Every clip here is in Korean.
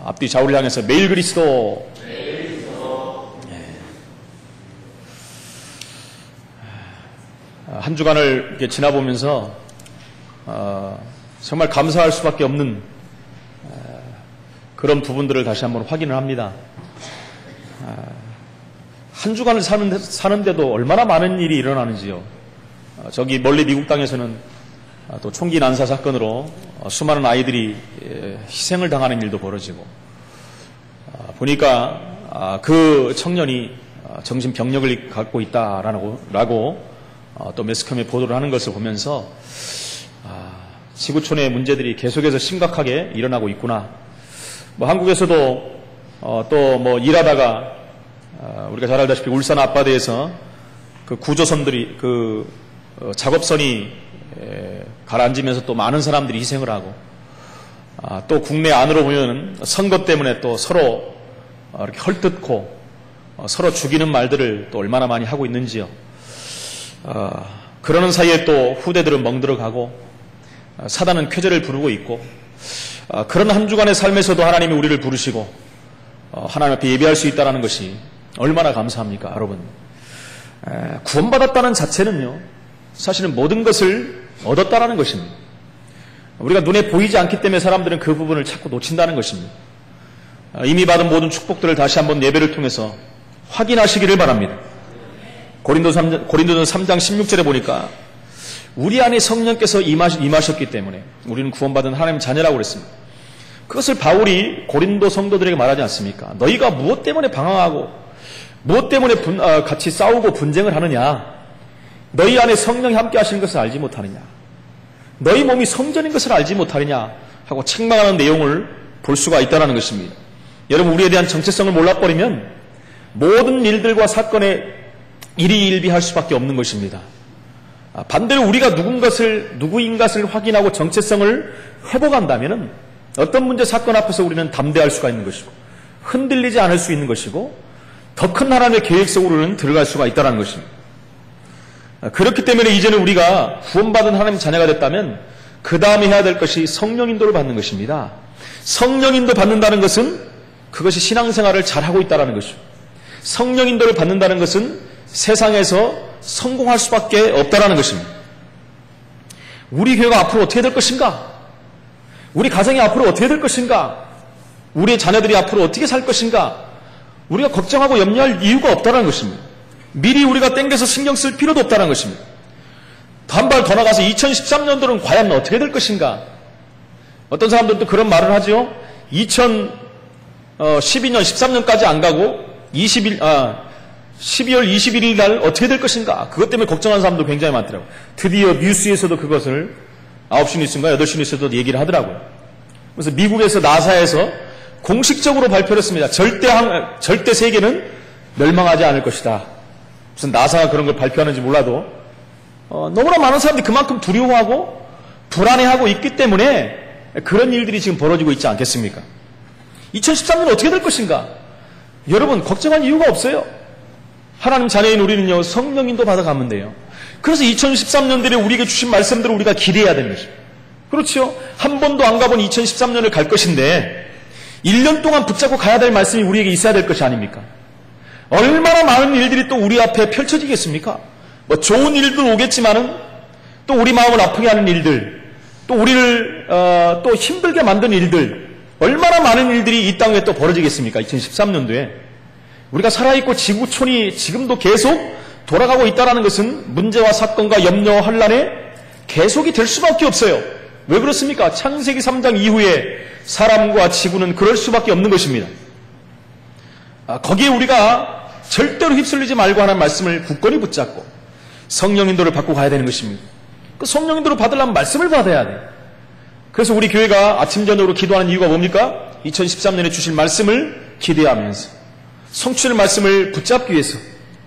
앞뒤 좌우를 향해서 매일 그리스도. 한 주간을 이렇게 지나보면서 정말 감사할 수밖에 없는 그런 부분들을 다시 한번 확인을 합니다. 한 주간을 사는데도 얼마나 많은 일이 일어나는지요. 저기 멀리 미국 땅에서는 또 총기 난사 사건으로 수많은 아이들이 희생을 당하는 일도 벌어지고, 보니까 그 청년이 정신병력을 갖고 있다라고 또 매스컴에 보도를 하는 것을 보면서 지구촌의 문제들이 계속해서 심각하게 일어나고 있구나. 한국에서도 또 일하다가 우리가 잘 알다시피 울산 앞바다에서 그 구조선들이 작업선이 가라앉으면서 또 많은 사람들이 희생을 하고, 또 국내 안으로 보면 선거 때문에 또 서로 이렇게 헐뜯고 서로 죽이는 말들을 또 얼마나 많이 하고 있는지요. 그러는 사이에 또 후대들은 멍들어가고 사단은 쾌재를 부르고 있고, 그런 한 주간의 삶에서도 하나님이 우리를 부르시고 하나님 앞에 예배할 수 있다는 것이 얼마나 감사합니까, 여러분. 구원받았다는 자체는요, 사실은 모든 것을 얻었다라는 것입니다. 우리가 눈에 보이지 않기 때문에 사람들은 그 부분을 자꾸 놓친다는 것입니다. 이미 받은 모든 축복들을 다시 한번 예배를 통해서 확인하시기를 바랍니다. 고린도전 3장 16절에 보니까 우리 안에 성령께서 임하셨기 때문에 우리는 구원받은 하나님 자녀라고 그랬습니다. 그것을 바울이 고린도 성도들에게 말하지 않습니까? 너희가 무엇 때문에 방황하고 무엇 때문에 같이 싸우고 분쟁을 하느냐? 너희 안에 성령이 함께 하시는 것을 알지 못하느냐? 너희 몸이 성전인 것을 알지 못하느냐? 하고 책망하는 내용을 볼 수가 있다는 것입니다. 여러분, 우리에 대한 정체성을 몰라버리면 모든 일들과 사건에 일희일비할 수밖에 없는 것입니다. 반대로 우리가 누구인 것을 확인하고 정체성을 회복한다면 어떤 문제 사건 앞에서 우리는 담대할 수가 있는 것이고 흔들리지 않을 수 있는 것이고 더 큰 하나님의 계획 속으로는 들어갈 수가 있다는 것입니다. 그렇기 때문에 이제는 우리가 구원받은 하나님 자녀가 됐다면 그 다음에 해야 될 것이 성령 인도를 받는 것입니다. 성령 인도 받는다는 것은 그것이 신앙생활을 잘하고 있다는 것이죠. 성령 인도를 받는다는 것은 세상에서 성공할 수밖에 없다는 것입니다. 우리 교회가 앞으로 어떻게 될 것인가? 우리 가정이 앞으로 어떻게 될 것인가? 우리의 자녀들이 앞으로 어떻게 살 것인가? 우리가 걱정하고 염려할 이유가 없다는 것입니다. 미리 우리가 땡겨서 신경 쓸 필요도 없다는 것입니다. 한 발 더 나가서 2013년도는 과연 어떻게 될 것인가? 어떤 사람들은 또 그런 말을 하죠. 2012년, 13년까지 안 가고 12월 21일 날 어떻게 될 것인가? 그것 때문에 걱정하는 사람도 굉장히 많더라고요. 드디어 뉴스에서도 그것을 9시 뉴스인가 8시 뉴스에도 얘기를 하더라고요. 그래서 미국에서 나사에서 공식적으로 발표를 했습니다. 절대 세계는 멸망하지 않을 것이다. 무슨 나사가 그런 걸 발표하는지 몰라도 너무나 많은 사람들이 그만큼 두려워하고 불안해하고 있기 때문에 그런 일들이 지금 벌어지고 있지 않겠습니까? 2013년 어떻게 될 것인가? 여러분, 걱정할 이유가 없어요. 하나님 자녀인 우리는요, 성령 인도 받아가면 돼요. 그래서 2013년들에 우리에게 주신 말씀들을 우리가 기대해야 되는 것입니다. 그렇죠? 한 번도 안 가본 2013년을 갈 것인데 1년 동안 붙잡고 가야 될 말씀이 우리에게 있어야 될 것이 아닙니까? 얼마나 많은 일들이 또 우리 앞에 펼쳐지겠습니까? 좋은 일도 오겠지만은 또 우리 마음을 아프게 하는 일들, 또 우리를 또 힘들게 만든 일들, 얼마나 많은 일들이 이 땅에 또 벌어지겠습니까? 2013년도에 우리가 살아있고 지구촌이 지금도 계속 돌아가고 있다는 것은 문제와 사건과 염려와 혼란에 계속이 될 수밖에 없어요. 왜 그렇습니까? 창세기 3장 이후에 사람과 지구는 그럴 수밖에 없는 것입니다. 거기에 우리가 절대로 휩쓸리지 말고 하는 말씀을 굳건히 붙잡고 성령 인도를 받고 가야 되는 것입니다. 그 성령 인도를 받으려면 말씀을 받아야 돼요. 그래서 우리 교회가 아침 저녁으로 기도하는 이유가 뭡니까? 2013년에 주실 말씀을 기대하면서 성취될 말씀을 붙잡기 위해서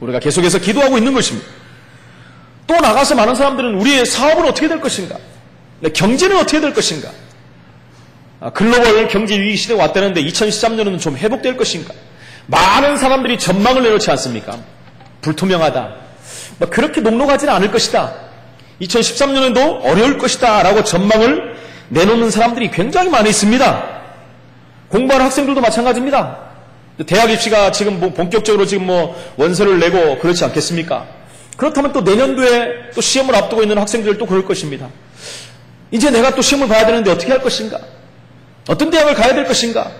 우리가 계속해서 기도하고 있는 것입니다. 또 나가서 많은 사람들은 우리의 사업은 어떻게 될 것인가? 경제는 어떻게 될 것인가? 글로벌 경제 위기 시대가 왔다는데 2013년은 좀 회복될 것인가? 많은 사람들이 전망을 내놓지 않습니까? 불투명하다. 그렇게 녹록하지는 않을 것이다. 2013년에도 어려울 것이다 라고 전망을 내놓는 사람들이 굉장히 많이 있습니다. 공부하는 학생들도 마찬가지입니다. 대학 입시가 지금 본격적으로 지금 원서를 내고 그렇지 않겠습니까? 그렇다면 또 내년도에 또 시험을 앞두고 있는 학생들 또 그럴 것입니다. 이제 내가 또 시험을 봐야 되는데 어떻게 할 것인가? 어떤 대학을 가야 될 것인가?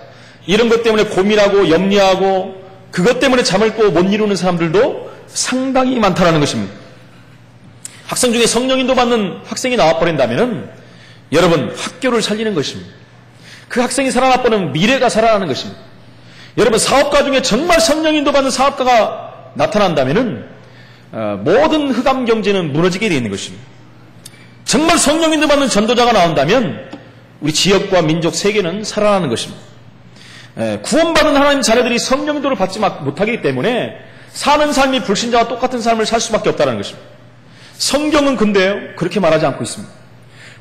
이런 것 때문에 고민하고 염려하고 그것 때문에 잠을 또 못 이루는 사람들도 상당히 많다라는 것입니다. 학생 중에 성령 인도 받는 학생이 나와버린다면 여러분 학교를 살리는 것입니다. 그 학생이 살아나버리면 미래가 살아나는 것입니다. 여러분 사업가 중에 정말 성령 인도 받는 사업가가 나타난다면 모든 흑암 경제는 무너지게 되어 있는 것입니다. 정말 성령 인도 받는 전도자가 나온다면 우리 지역과 민족 세계는 살아나는 것입니다. 구원받은 하나님 자녀들이 성령 인도를 받지 못하기 때문에 사는 삶이 불신자와 똑같은 삶을 살 수밖에 없다는 것입니다. 성경은 근데요 그렇게 말하지 않고 있습니다.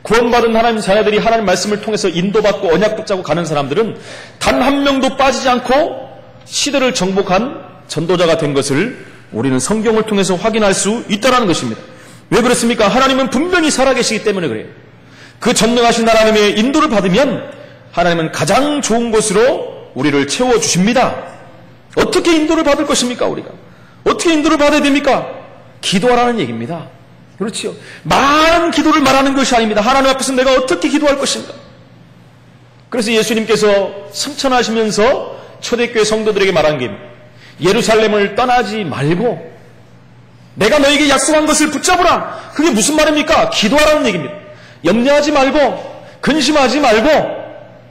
구원받은 하나님 자녀들이 하나님 말씀을 통해서 인도받고 언약 붙잡고 가는 사람들은 단 한 명도 빠지지 않고 시대를 정복한 전도자가 된 것을 우리는 성경을 통해서 확인할 수 있다는 것입니다. 왜 그렇습니까? 하나님은 분명히 살아계시기 때문에 그래요. 그 전능하신 하나님의 인도를 받으면 하나님은 가장 좋은 곳으로 우리를 채워주십니다. 어떻게 인도를 받을 것입니까? 우리가 어떻게 인도를 받아야 됩니까? 기도하라는 얘기입니다. 그렇지요. 많은 기도를 말하는 것이 아닙니다. 하나님 앞에서 내가 어떻게 기도할 것인가? 그래서 예수님께서 승천하시면서 초대교회 성도들에게 말한 게 예루살렘을 떠나지 말고 내가 너에게 약속한 것을 붙잡으라. 그게 무슨 말입니까? 기도하라는 얘기입니다. 염려하지 말고 근심하지 말고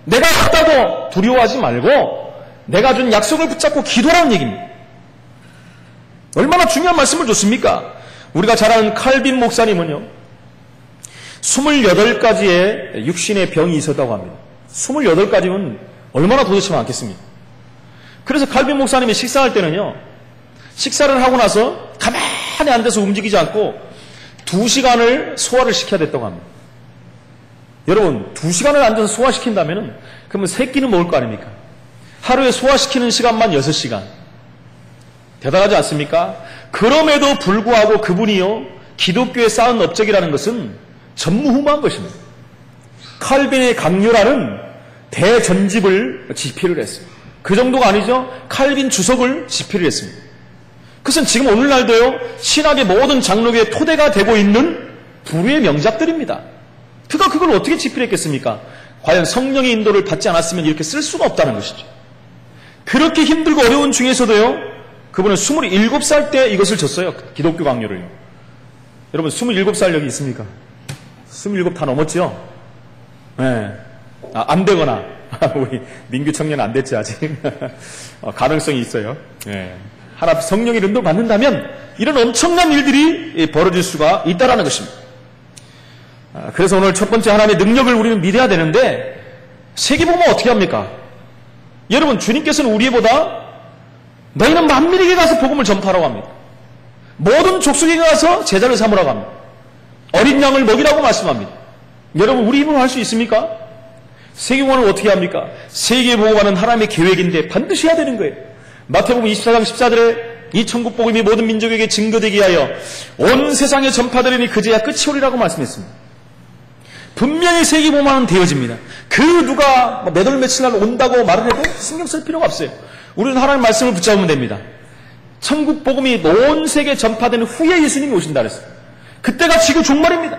내가 왔다고 두려워하지 말고 내가 준 약속을 붙잡고 기도하라는 얘기입니다. 얼마나 중요한 말씀을 줬습니까? 우리가 잘 아는 칼빈 목사님은요 28가지의 육신의 병이 있었다고 합니다. 28가지면 얼마나 도대체 많겠습니까? 그래서 칼빈 목사님이 식사할 때는요 식사를 하고 나서 가만히 앉아서 움직이지 않고 2시간을 소화를 시켜야 됐다고 합니다. 여러분 2시간을 앉아서 소화시킨다면 그러면 3끼는 먹을 거 아닙니까? 하루에 소화시키는 시간만 6시간. 대단하지 않습니까? 그럼에도 불구하고 그분이요 기독교에 쌓은 업적이라는 것은 전무후무한 것입니다. 칼빈의 강요라는 대전집을 집필을 했어요. 그 정도가 아니죠. 칼빈 주석을 집필을 했습니다. 그것은 지금 오늘날도요 신학의 모든 장로교의 토대가 되고 있는 불후의 명작들입니다. 그가 그걸 어떻게 집필했겠습니까? 과연 성령의 인도를 받지 않았으면 이렇게 쓸 수가 없다는 것이죠. 그렇게 힘들고 어려운 중에서도요 그분은 27살 때 이것을 줬어요. 기독교 강요를요. 여러분 27살 여기 있습니까? 27 다 넘었죠? 네. 안 되거나 우리 민규 청년 안 됐지 아직. 가능성이 있어요. 네. 하나 성령의 인도 받는다면 이런 엄청난 일들이 벌어질 수가 있다는 것입니다. 그래서 오늘 첫 번째 하나님의 능력을 우리는 믿어야 되는데 세계복음은 어떻게 합니까? 여러분 주님께서는 우리보다 너희는 만민에게 가서 복음을 전파하라고 합니다. 모든 족속에게 가서 제자를 삼으라고 합니다. 어린 양을 먹이라고 말씀합니다. 여러분 우리 힘으로 할 수 있습니까? 세계복음을 어떻게 합니까? 세계복음하는 하나님의 계획인데 반드시 해야 되는 거예요. 마태복음 24장 14절에 이 천국 복음이 모든 민족에게 증거되게 하여 온 세상에 전파되리니 그제야 끝이 오리라고 말씀했습니다. 분명히 세계복음화는 되어집니다. 그 누가 몇 월 며칠 날 온다고 말을 해도 신경 쓸 필요가 없어요. 우리는 하나님 말씀을 붙잡으면 됩니다. 천국 복음이 온 세계에 전파되는 후에 예수님이 오신다 그랬어요. 그때가 지구 종말입니다.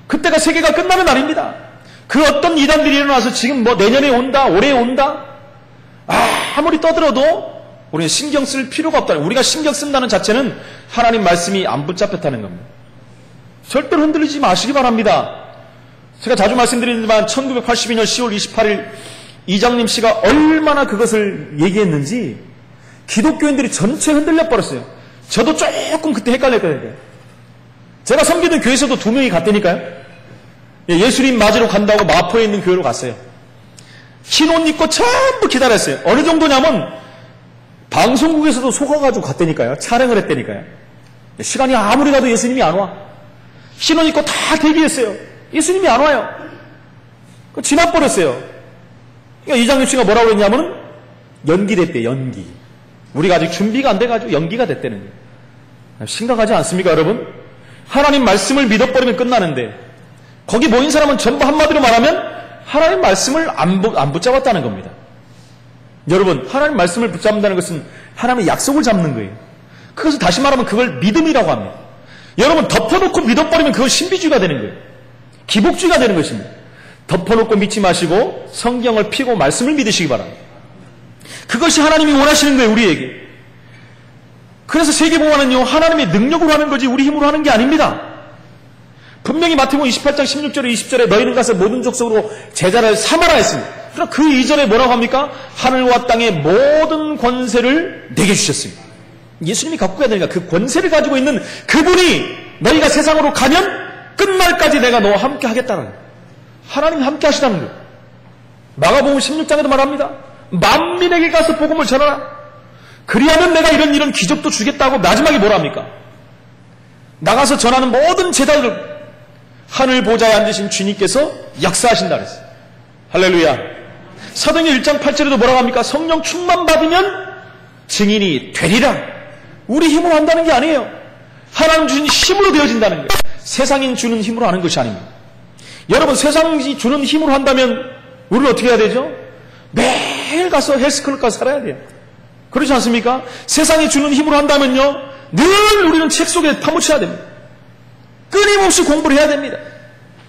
그때가 세계가 끝나는 날입니다. 그 어떤 이단들이 일어나서 지금 내년에 온다, 올해 온다 아무리 떠들어도 우리는 신경 쓸 필요가 없다. 우리가 신경 쓴다는 자체는 하나님 말씀이 안 붙잡혔다는 겁니다. 절대로 흔들리지 마시기 바랍니다. 제가 자주 말씀드리지만 1982년 10월 28일 이장님 씨가 얼마나 그것을 얘기했는지 기독교인들이 전체 흔들려 버렸어요. 저도 조금 그때 헷갈렸거든요. 제가 섬기던 교회에서도 2명이 갔다니까요. 예수님 맞으러 간다고 마포에 있는 교회로 갔어요. 흰 옷 입고 전부 기다렸어요. 어느 정도냐면 방송국에서도 속아가지고 갔다니까요. 촬영을 했다니까요. 시간이 아무리 가도 예수님이 안 와. 흰 옷 입고 다 대기했어요. 예수님이 안 와요. 지나버렸어요. 그러니까 이장님 씨가 뭐라고 했냐면 연기됐대, 연기. 우리가 아직 준비가 안 돼가지고 연기가 됐다는 거예요. 심각하지 않습니까, 여러분? 하나님 말씀을 믿어버리면 끝나는데 거기 모인 사람은 전부 한마디로 말하면 하나님 말씀을 안 붙잡았다는 겁니다. 여러분, 하나님 말씀을 붙잡는다는 것은 하나님의 약속을 잡는 거예요. 그것을 다시 말하면 그걸 믿음이라고 합니다. 여러분, 덮어놓고 믿어버리면 그건 신비주의가 되는 거예요. 기복주의가 되는 것입니다. 덮어놓고 믿지 마시고 성경을 피고 말씀을 믿으시기 바랍니다. 그것이 하나님이 원하시는 거예요, 우리에게. 그래서 세계복음화는요, 하나님의 능력으로 하는 거지 우리 힘으로 하는 게 아닙니다. 분명히 마태복음 28장 16절에 20절에 너희는 가서 모든 족속으로 제자를 삼아라 했습니다. 그럼 그 이전에 뭐라고 합니까? 하늘과 땅의 모든 권세를 내게 주셨습니다. 예수님이 갖고 가야 되니까 그 권세를 가지고 있는 그분이 너희가 세상으로 가면 끝날까지 내가 너와 함께 하겠다는 거예요. 하나님이 함께 하시다는 거예요. 마가복음 16장에도 말합니다. 만민에게 가서 복음을 전하라. 그리하면 내가 이런 기적도 주겠다고 마지막에 뭐라 합니까? 나가서 전하는 모든 제자들 하늘 보좌에 앉으신 주님께서 역사하신다 그랬어요. 할렐루야. 사도행전 1장 8절에도 뭐라고 합니까? 성령 충만 받으면 증인이 되리라. 우리 힘으로 한다는 게 아니에요. 하나님 주신 힘으로 되어진다는 거예요. 세상인 주는 힘으로 하는 것이 아닙니다. 여러분, 세상이 주는 힘으로 한다면 우리는 어떻게 해야 되죠? 매일 가서 헬스클럽 가서 살아야 돼요. 그렇지 않습니까? 세상이 주는 힘으로 한다면요, 늘 우리는 책 속에 파묻혀야 됩니다. 끊임없이 공부를 해야 됩니다.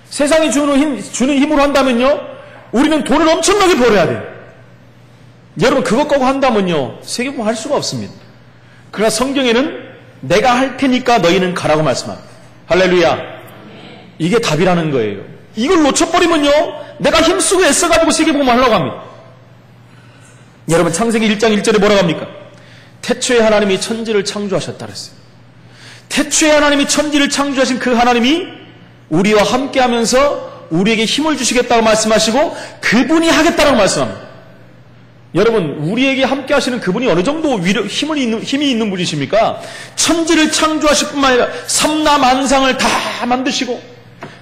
세상이 주는 힘으로 한다면요, 우리는 돈을 엄청나게 벌어야 돼요. 여러분, 그것 갖고 한다면요, 세계복음 할 수가 없습니다. 그러나 성경에는 내가 할 테니까 너희는 가라고 말씀합니다. 할렐루야. 이게 답이라는 거예요. 이걸 놓쳐버리면요, 내가 힘쓰고 애써가지고 세계복음 하려고 합니다. 여러분, 창세기 1장 1절에 뭐라고 합니까? 태초에 하나님이 천지를 창조하셨다 그랬어요. 태초에 하나님이 천지를 창조하신 그 하나님이 우리와 함께하면서 우리에게 힘을 주시겠다고 말씀하시고 그분이 하겠다고 말씀합니다. 여러분, 우리에게 함께하시는 그분이 어느 정도 힘이 있는 분이십니까? 천지를 창조하실 뿐만 아니라 삼라만상을 다 만드시고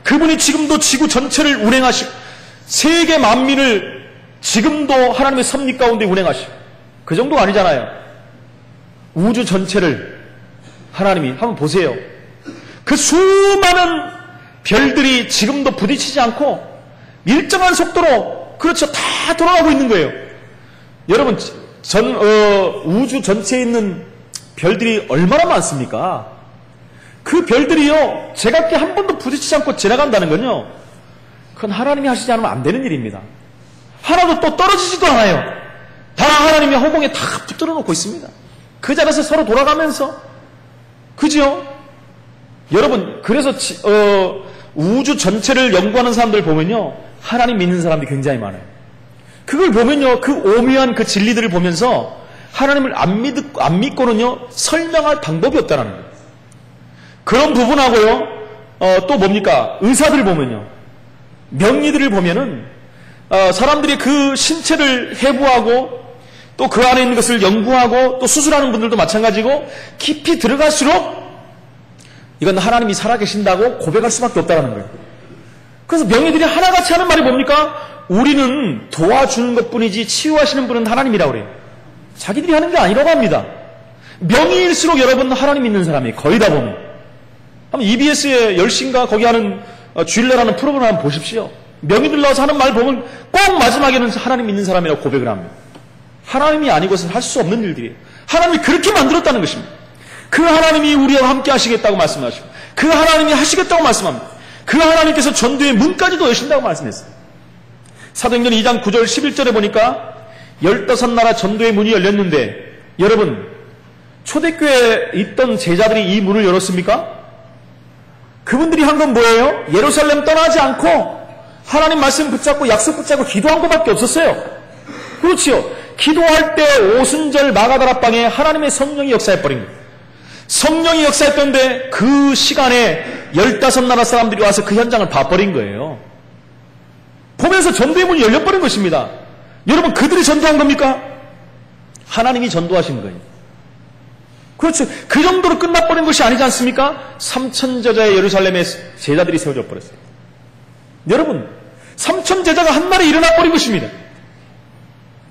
그분이 지금도 지구 전체를 운행하시고 세계 만민을 지금도 하나님의 섭리 가운데 운행하시고 그 정도가 아니잖아요. 우주 전체를 하나님이 한번 보세요. 그 수많은 별들이 지금도 부딪히지 않고 일정한 속도로 그렇죠 다 돌아가고 있는 거예요. 여러분, 우주 전체에 있는 별들이 얼마나 많습니까? 그 별들이요, 제각기 한 번도 부딪히지 않고 지나간다는 건요, 그건 하나님이 하시지 않으면 안 되는 일입니다. 하나도 또 떨어지지도 않아요. 다 하나님이 허공에 다 붙들어 놓고 있습니다. 그 자리에서 서로 돌아가면서, 그죠? 여러분, 그래서 우주 전체를 연구하는 사람들 보면요, 하나님 믿는 사람들이 굉장히 많아요. 그걸 보면요, 그 오묘한 그 진리들을 보면서 하나님을 안 믿고는요, 설명할 방법이 없다는 거예요. 그런 부분하고요, 또 뭡니까? 의사들 보면요, 명의들을 보면은, 사람들이 그 신체를 해부하고, 또 그 안에 있는 것을 연구하고, 또 수술하는 분들도 마찬가지고, 깊이 들어갈수록, 이건 하나님이 살아계신다고 고백할 수밖에 없다는 거예요. 그래서 명의들이 하나같이 하는 말이 뭡니까? 우리는 도와주는 것 뿐이지 치유하시는 분은 하나님이라고 그래요. 자기들이 하는 게 아니라고 합니다. 명의일수록 여러분 하나님 믿는 사람이 거의 다 보면. 한번 EBS의 10시인가 거기 하는 주일날하는 프로그램 한번 보십시오. 명의들 나와서 하는 말 보면 꼭 마지막에는 하나님 믿는 사람이라고 고백을 합니다. 하나님이 아니고서는 할 수 없는 일들이에요. 하나님이 그렇게 만들었다는 것입니다. 그 하나님이 우리와 함께 하시겠다고 말씀하시고 그 하나님이 하시겠다고 말씀합니다. 그 하나님께서 전도의 문까지도 여신다고 말씀했어요. 사도행전 2장 9절 11절에 보니까 15나라 전도의 문이 열렸는데 여러분, 초대교회에 있던 제자들이 이 문을 열었습니까? 그분들이 한 건 뭐예요? 예루살렘 떠나지 않고 하나님 말씀 붙잡고 약속 붙잡고 기도한 것밖에 없었어요. 그렇지요. 기도할 때 오순절 마가다락방에 하나님의 성령이 역사해버린 거예요. 성령이 역사했던데 그 시간에 15나라 사람들이 와서 그 현장을 봐버린 거예요. 보면서 전도의 문이 열려버린 것입니다. 여러분, 그들이 전도한 겁니까? 하나님이 전도하신 거예요. 그렇죠. 그 정도로 끝나버린 것이 아니지 않습니까? 3천 제자의 예루살렘에 제자들이 세워져 버렸어요. 여러분, 3천 제자가 한 날에 일어나버린 것입니다.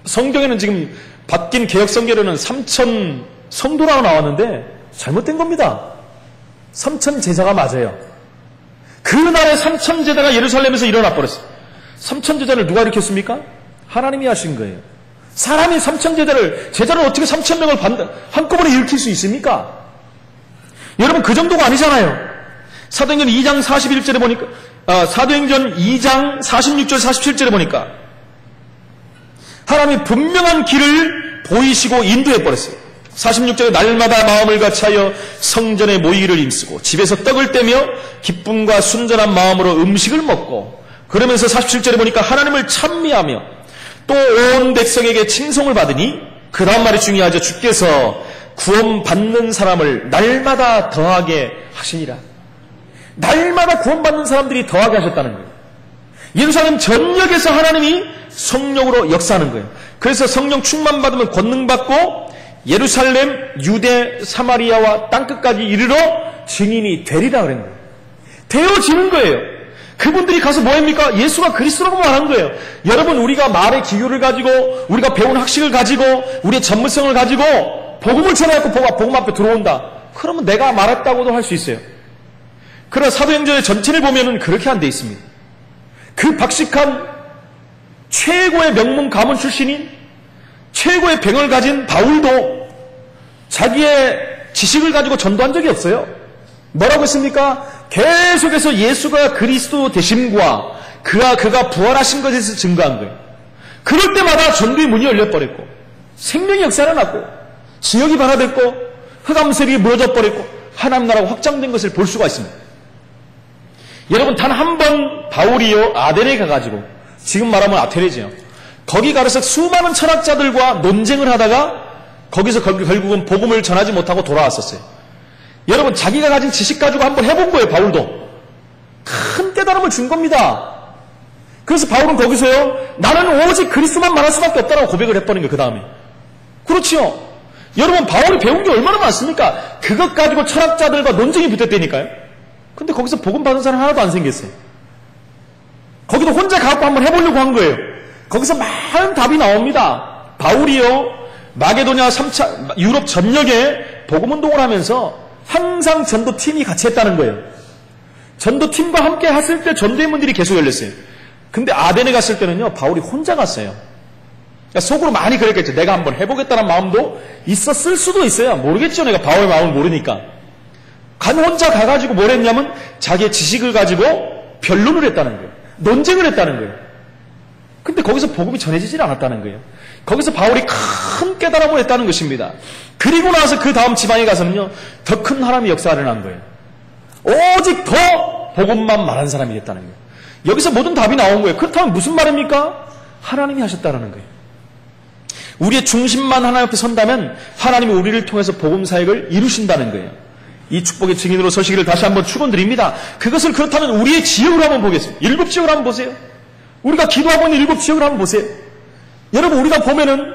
성경에는 지금 바뀐 개혁성경에는 3천 성도라고 나왔는데 잘못된 겁니다. 3천 제자가 맞아요. 그날에 3천 제자가 예루살렘에서 일어나 버렸어요. 삼천제자를 누가 일으켰습니까? 하나님이 하신 거예요. 사람이 제자를 어떻게 3,000명을 한꺼번에 일으킬 수 있습니까? 여러분, 그 정도가 아니잖아요. 사도행전 2장 41절에 보니까, 사도행전 2장 46절 47절에 보니까, 하나님이 분명한 길을 보이시고 인도해버렸어요. 46절에 날마다 마음을 같이하여 성전에 모이기를 힘쓰고 집에서 떡을 떼며 기쁨과 순전한 마음으로 음식을 먹고, 그러면서 47절에 보니까 하나님을 찬미하며 또 온 백성에게 칭송을 받으니, 그 다음 말이 중요하죠. 주께서 구원받는 사람을 날마다 더하게 하시니라. 날마다 구원받는 사람들이 더하게 하셨다는 거예요. 예루살렘 전역에서 하나님이 성령으로 역사하는 거예요. 그래서 성령 충만 받으면 권능 받고 예루살렘, 유대, 사마리아와 땅끝까지 이르러 증인이 되리라 그런 거예요. 되어지는 거예요. 그분들이 가서 뭐 합니까? 예수가 그리스도라고 말한 거예요. 여러분, 우리가 말의 기교를 가지고, 우리가 배운 학식을 가지고, 우리의 전문성을 가지고 복음을 전해갖고 복음 앞에 들어온다. 그러면 내가 말했다고도 할 수 있어요. 그러나 사도행전의 전체를 보면은 그렇게 안 돼 있습니다. 그 박식한 최고의 명문 가문 출신인, 최고의 병을 가진 바울도 자기의 지식을 가지고 전도한 적이 없어요. 뭐라고 했습니까? 계속해서 예수가 그리스도 되심과 그가 부활하신 것에 대해서 증거한 거예요. 그럴 때마다 전도의 문이 열려버렸고, 생명의 역사가 났고, 지역이 변화됐고, 흑암색이 무너져 버렸고, 하나님 나라가 확장된 것을 볼 수가 있습니다. 여러분, 단 한 번 바울이요 아덴에 가가지고, 지금 말하면 아테네죠. 거기 가서 수많은 철학자들과 논쟁을 하다가 거기서 결국은 복음을 전하지 못하고 돌아왔었어요. 여러분, 자기가 가진 지식 가지고 한번 해본 거예요. 바울도 큰 깨달음을 준 겁니다. 그래서 바울은 거기서요, 나는 오직 그리스도만 말할 수밖에 없다라고 고백을 해버린 거예요. 그 다음에. 그렇죠. 여러분, 바울이 배운 게 얼마나 많습니까? 그것 가지고 철학자들과 논쟁이 붙었다니까요. 근데 거기서 복음 받은 사람 하나도 안 생겼어요. 거기도 혼자 가고 한번 해보려고 한 거예요. 거기서 많은 답이 나옵니다. 바울이요, 마게도냐 3차 유럽 전역에 복음운동을 하면서 항상 전도팀이 같이 했다는 거예요. 전도팀과 함께 했을 때 전도의 문들이 계속 열렸어요. 근데 아덴에 갔을 때는요, 바울이 혼자 갔어요. 그러니까 속으로 많이 그랬겠죠. 내가 한번 해보겠다는 마음도 있었을 수도 있어요. 모르겠죠. 내가 바울의 마음을 모르니까. 혼자 가가지고 뭘 했냐면 자기의 지식을 가지고 변론을 했다는 거예요. 논쟁을 했다는 거예요. 근데 거기서 복음이 전해지질 않았다는 거예요. 거기서 바울이 큰 깨달음을 했다는 것입니다. 그리고 나서 그 다음 지방에 가서는요, 더 큰 하나님의 역사가 일어난 거예요. 오직 더 복음만 말한 사람이 됐다는 거예요. 여기서 모든 답이 나온 거예요. 그렇다면 무슨 말입니까? 하나님이 하셨다는 거예요. 우리의 중심만 하나님 앞에 선다면 하나님이 우리를 통해서 복음 사역을 이루신다는 거예요. 이 축복의 증인으로 서시기를 다시 한번 축원드립니다. 그것을 그렇다면 우리의 지역을 한번 보겠습니다. 7지역을 한번 보세요. 우리가 기도하고 있는 7지역을 한번 보세요. 여러분, 우리가 보면은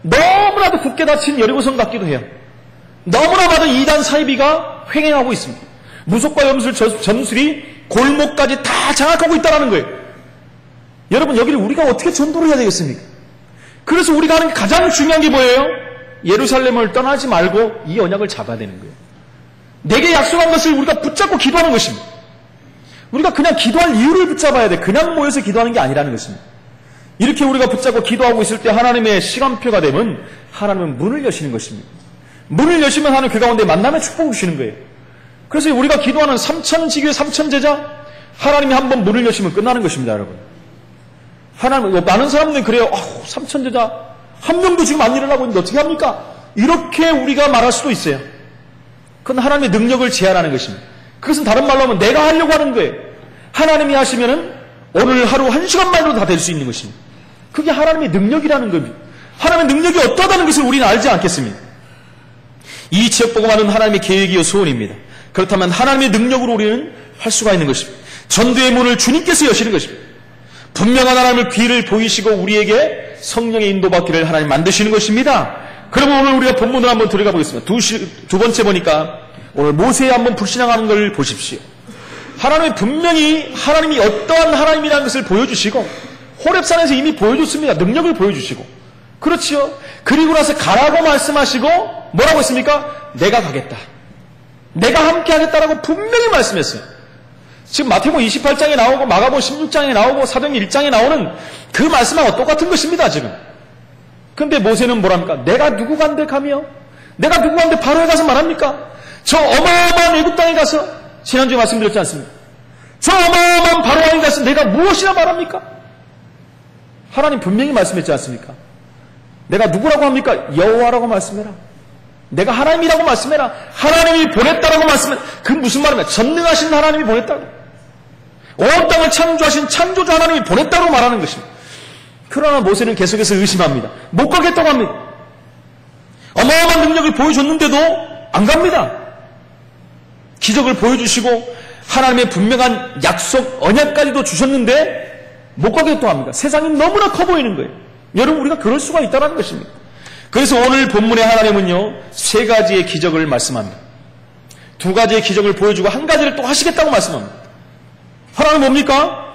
너무나도 굳게 닫힌 여리고성 같기도 해요. 너무나 많은 이단 사이비가 횡행하고 있습니다. 무속과 점술이 골목까지 다 장악하고 있다는 거예요. 여러분, 여기를 우리가 어떻게 전도를 해야 되겠습니까? 그래서 우리가 하는 가장 중요한 게 뭐예요? 예루살렘을 떠나지 말고 이 언약을 잡아야 되는 거예요. 내게 약속한 것을 우리가 붙잡고 기도하는 것입니다. 우리가 그냥 기도할 이유를 붙잡아야 돼. 그냥 모여서 기도하는 게 아니라는 것입니다. 이렇게 우리가 붙잡고 기도하고 있을 때 하나님의 시간표가 되면 하나님은 문을 여시는 것입니다. 문을 여시면 하나님 그 가운데 만남의 축복을 주시는 거예요. 그래서 우리가 기도하는 3,000지교의 3,000제자, 하나님이 한번 문을 여시면 끝나는 것입니다, 여러분. 하나님, 많은 사람들은 그래요. 3,000제자 한 명도 지금 안 일어나고 있는데 어떻게 합니까? 이렇게 우리가 말할 수도 있어요. 그건 하나님의 능력을 제한하는 것입니다. 그것은 다른 말로 하면 내가 하려고 하는 거예요. 하나님이 하시면은 오늘 하루 1시간만으로도 다 될 수 있는 것입니다. 그게 하나님의 능력이라는 겁니다. 하나님의 능력이 어떠하다는 것을 우리는 알지 않겠습니까? 이 지역 복음화는 하나님의 계획이요 소원입니다. 그렇다면 하나님의 능력으로 우리는 할 수가 있는 것입니다. 전도의 문을 주님께서 여시는 것입니다. 분명한 하나님의 귀를 보이시고 우리에게 성령의 인도받기를 하나님 만드시는 것입니다. 그러면 오늘 우리가 본문을 한번 들어가 보겠습니다. 두 번째 보니까 오늘 모세에 한번 불신앙하는 걸 보십시오. 하나님이 분명히 하나님이 어떠한 하나님이라는 것을 보여주시고 호렙산에서 이미 보여줬습니다. 능력을 보여주시고. 그렇지요. 그리고 나서 가라고 말씀하시고 뭐라고 했습니까? 내가 가겠다. 내가 함께 하겠다라고 분명히 말씀했어요. 지금 마태복음 28장에 나오고 마가복음 16장에 나오고 사도행전 1장에 나오는 그 말씀하고 똑같은 것입니다, 지금. 근데 모세는 뭐랍니까? 내가 누구간데 가며? 내가 누구간데 바로에 가서 말합니까? 저 어마어마한 애굽 땅에 가서, 지난주에 말씀드렸지 않습니까? 저 어마어마한 바로왕에 가서 내가 무엇이나 말합니까? 하나님 분명히 말씀했지 않습니까? 내가 누구라고 합니까? 여호와라고 말씀해라. 내가 하나님이라고 말씀해라. 하나님이 보냈다라고 말씀해라. 그 무슨 말입니까? 전능하신 하나님이 보냈다고. 온 땅을 창조하신 창조주 하나님이 보냈다고 말하는 것입니다. 그러나 모세는 계속해서 의심합니다. 못 가겠다고 합니다. 어마어마한 능력을 보여줬는데도 안 갑니다. 기적을 보여주시고 하나님의 분명한 약속, 언약까지도 주셨는데 못 가겠다고 합니다. 세상이 너무나 커 보이는 거예요. 여러분, 우리가 그럴 수가 있다는 것입니다. 그래서 오늘 본문의 하나님은요, 3가지의 기적을 말씀합니다. 2가지의 기적을 보여주고 1가지를 또 하시겠다고 말씀합니다. 하나님은 뭡니까?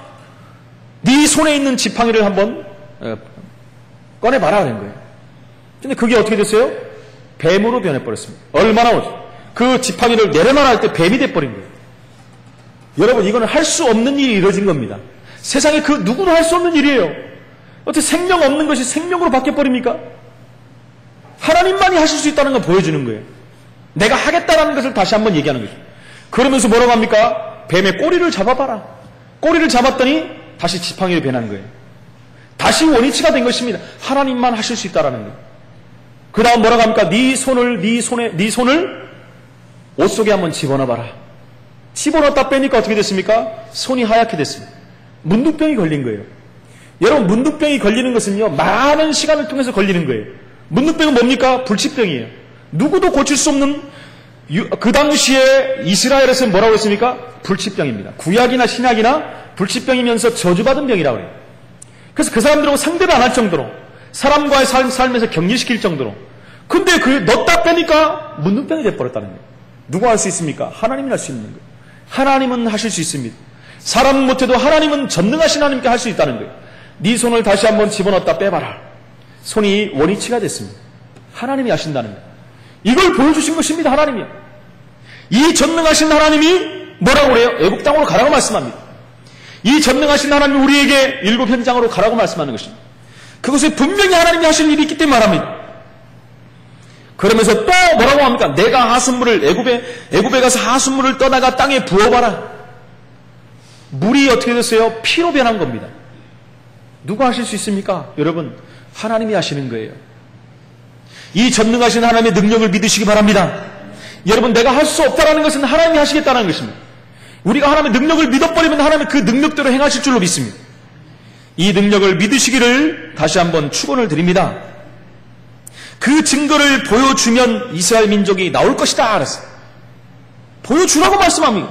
네 손에 있는 지팡이를 한번 꺼내봐라 그런 거예요. 근데 그게 어떻게 됐어요? 뱀으로 변해버렸습니다. 얼마나 오죠? 그 지팡이를 내려놔라 할 때 뱀이 돼버린 거예요. 여러분, 이거는 할 수 없는 일이 이루어진 겁니다. 세상에 그 누구도 할 수 없는 일이에요. 어떻게 생명 없는 것이 생명으로 바뀌어버립니까? 하나님만이 하실 수 있다는 걸 보여주는 거예요. 내가 하겠다라는 것을 다시 한번 얘기하는 거죠. 그러면서 뭐라고 합니까? 뱀의 꼬리를 잡아봐라. 꼬리를 잡았더니 다시 지팡이로 변한 거예요. 다시 원위치가 된 것입니다. 하나님만 하실 수 있다라는 거예요. 그 다음 뭐라고 합니까? 네 손을 옷 속에 한번 집어넣어봐라. 집어넣었다 빼니까 어떻게 됐습니까? 손이 하얗게 됐습니다. 문둥병이 걸린 거예요. 여러분, 문둥병이 걸리는 것은요, 많은 시간을 통해서 걸리는 거예요. 문둥병은 뭡니까? 불치병이에요. 누구도 고칠 수 없는, 그 당시에 이스라엘에서 뭐라고 했습니까? 불치병입니다. 구약이나 신약이나 불치병이면서 저주받은 병이라고 해요. 그래서 그 사람들하고 상대를 안 할 정도로, 사람과의 삶에서 격리시킬 정도로. 근데 넣었다 빼니까 문둥병이 돼버렸다는 거예요. 누가 할 수 있습니까? 하나님이 할 수 있는 거예요. 하나님은 하실 수 있습니다. 사람은 못해도 하나님은 전능하신 하나님께 할 수 있다는 거예요. 네 손을 다시 한번 집어넣었다 빼봐라. 손이 원위치가 됐습니다. 하나님이 하신다는 거예요. 이걸 보여주신 것입니다. 하나님이요. 이 전능하신 하나님이 뭐라고 그래요? 애국 땅으로 가라고 말씀합니다. 이 전능하신 하나님이 우리에게 7 현장으로 가라고 말씀하는 것입니다. 그것에 분명히 하나님이 하실 일이 있기 때문에 말합니다. 그러면서 또 뭐라고 합니까? 내가 하수물을 애굽에 가서 하수물을 떠다가 땅에 부어봐라. 물이 어떻게 됐어요? 피로 변한 겁니다. 누가 하실 수 있습니까? 여러분, 하나님이 하시는 거예요. 이 전능하신 하나님의 능력을 믿으시기 바랍니다. 여러분, 내가 할 수 없다는 것은 하나님이 하시겠다는 것입니다. 우리가 하나님의 능력을 믿어버리면 하나님은 그 능력대로 행하실 줄로 믿습니다. 이 능력을 믿으시기를 다시 한번 축원을 드립니다. 그 증거를 보여주면 이스라엘 민족이 나올 것이다 그랬어요. 보여주라고 말씀합니다.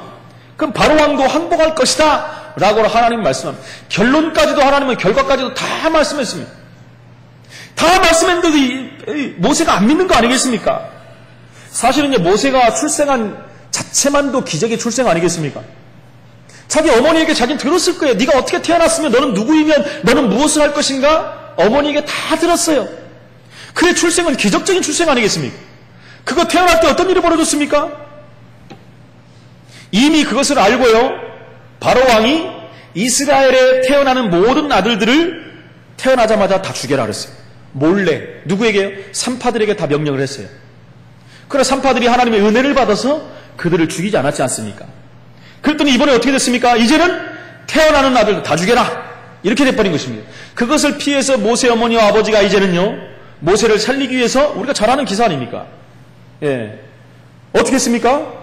그럼 바로왕도 항복할 것이다 라고 하나님 말씀합니다. 결론까지도 하나님은 결과까지도 다 말씀했습니다. 다 말씀했는데도 모세가 안 믿는 거 아니겠습니까? 사실은 모세가 출생한 자체만도 기적의 출생 아니겠습니까? 자기 어머니에게 자기는 들었을 거예요. 네가 어떻게 태어났으면 너는 누구이면 너는 무엇을 할 것인가? 어머니에게 다 들었어요. 그의 출생은 기적적인 출생 아니겠습니까? 그거 태어날 때 어떤 일이 벌어졌습니까? 이미 그것을 알고요. 바로왕이 이스라엘에 태어나는 모든 아들들을 태어나자마자 다 죽여라 그랬어요. 몰래. 누구에게요? 산파들에게 다 명령을 했어요. 그러나 산파들이 하나님의 은혜를 받아서 그들을 죽이지 않았지 않습니까? 그랬더니 이번에 어떻게 됐습니까? 이제는 태어나는 아들들 다 죽여라. 이렇게 돼버린 것입니다. 그것을 피해서 모세 어머니와 아버지가 이제는요, 모세를 살리기 위해서 우리가 잘 아는 기사 아닙니까? 예. 어떻게 했습니까?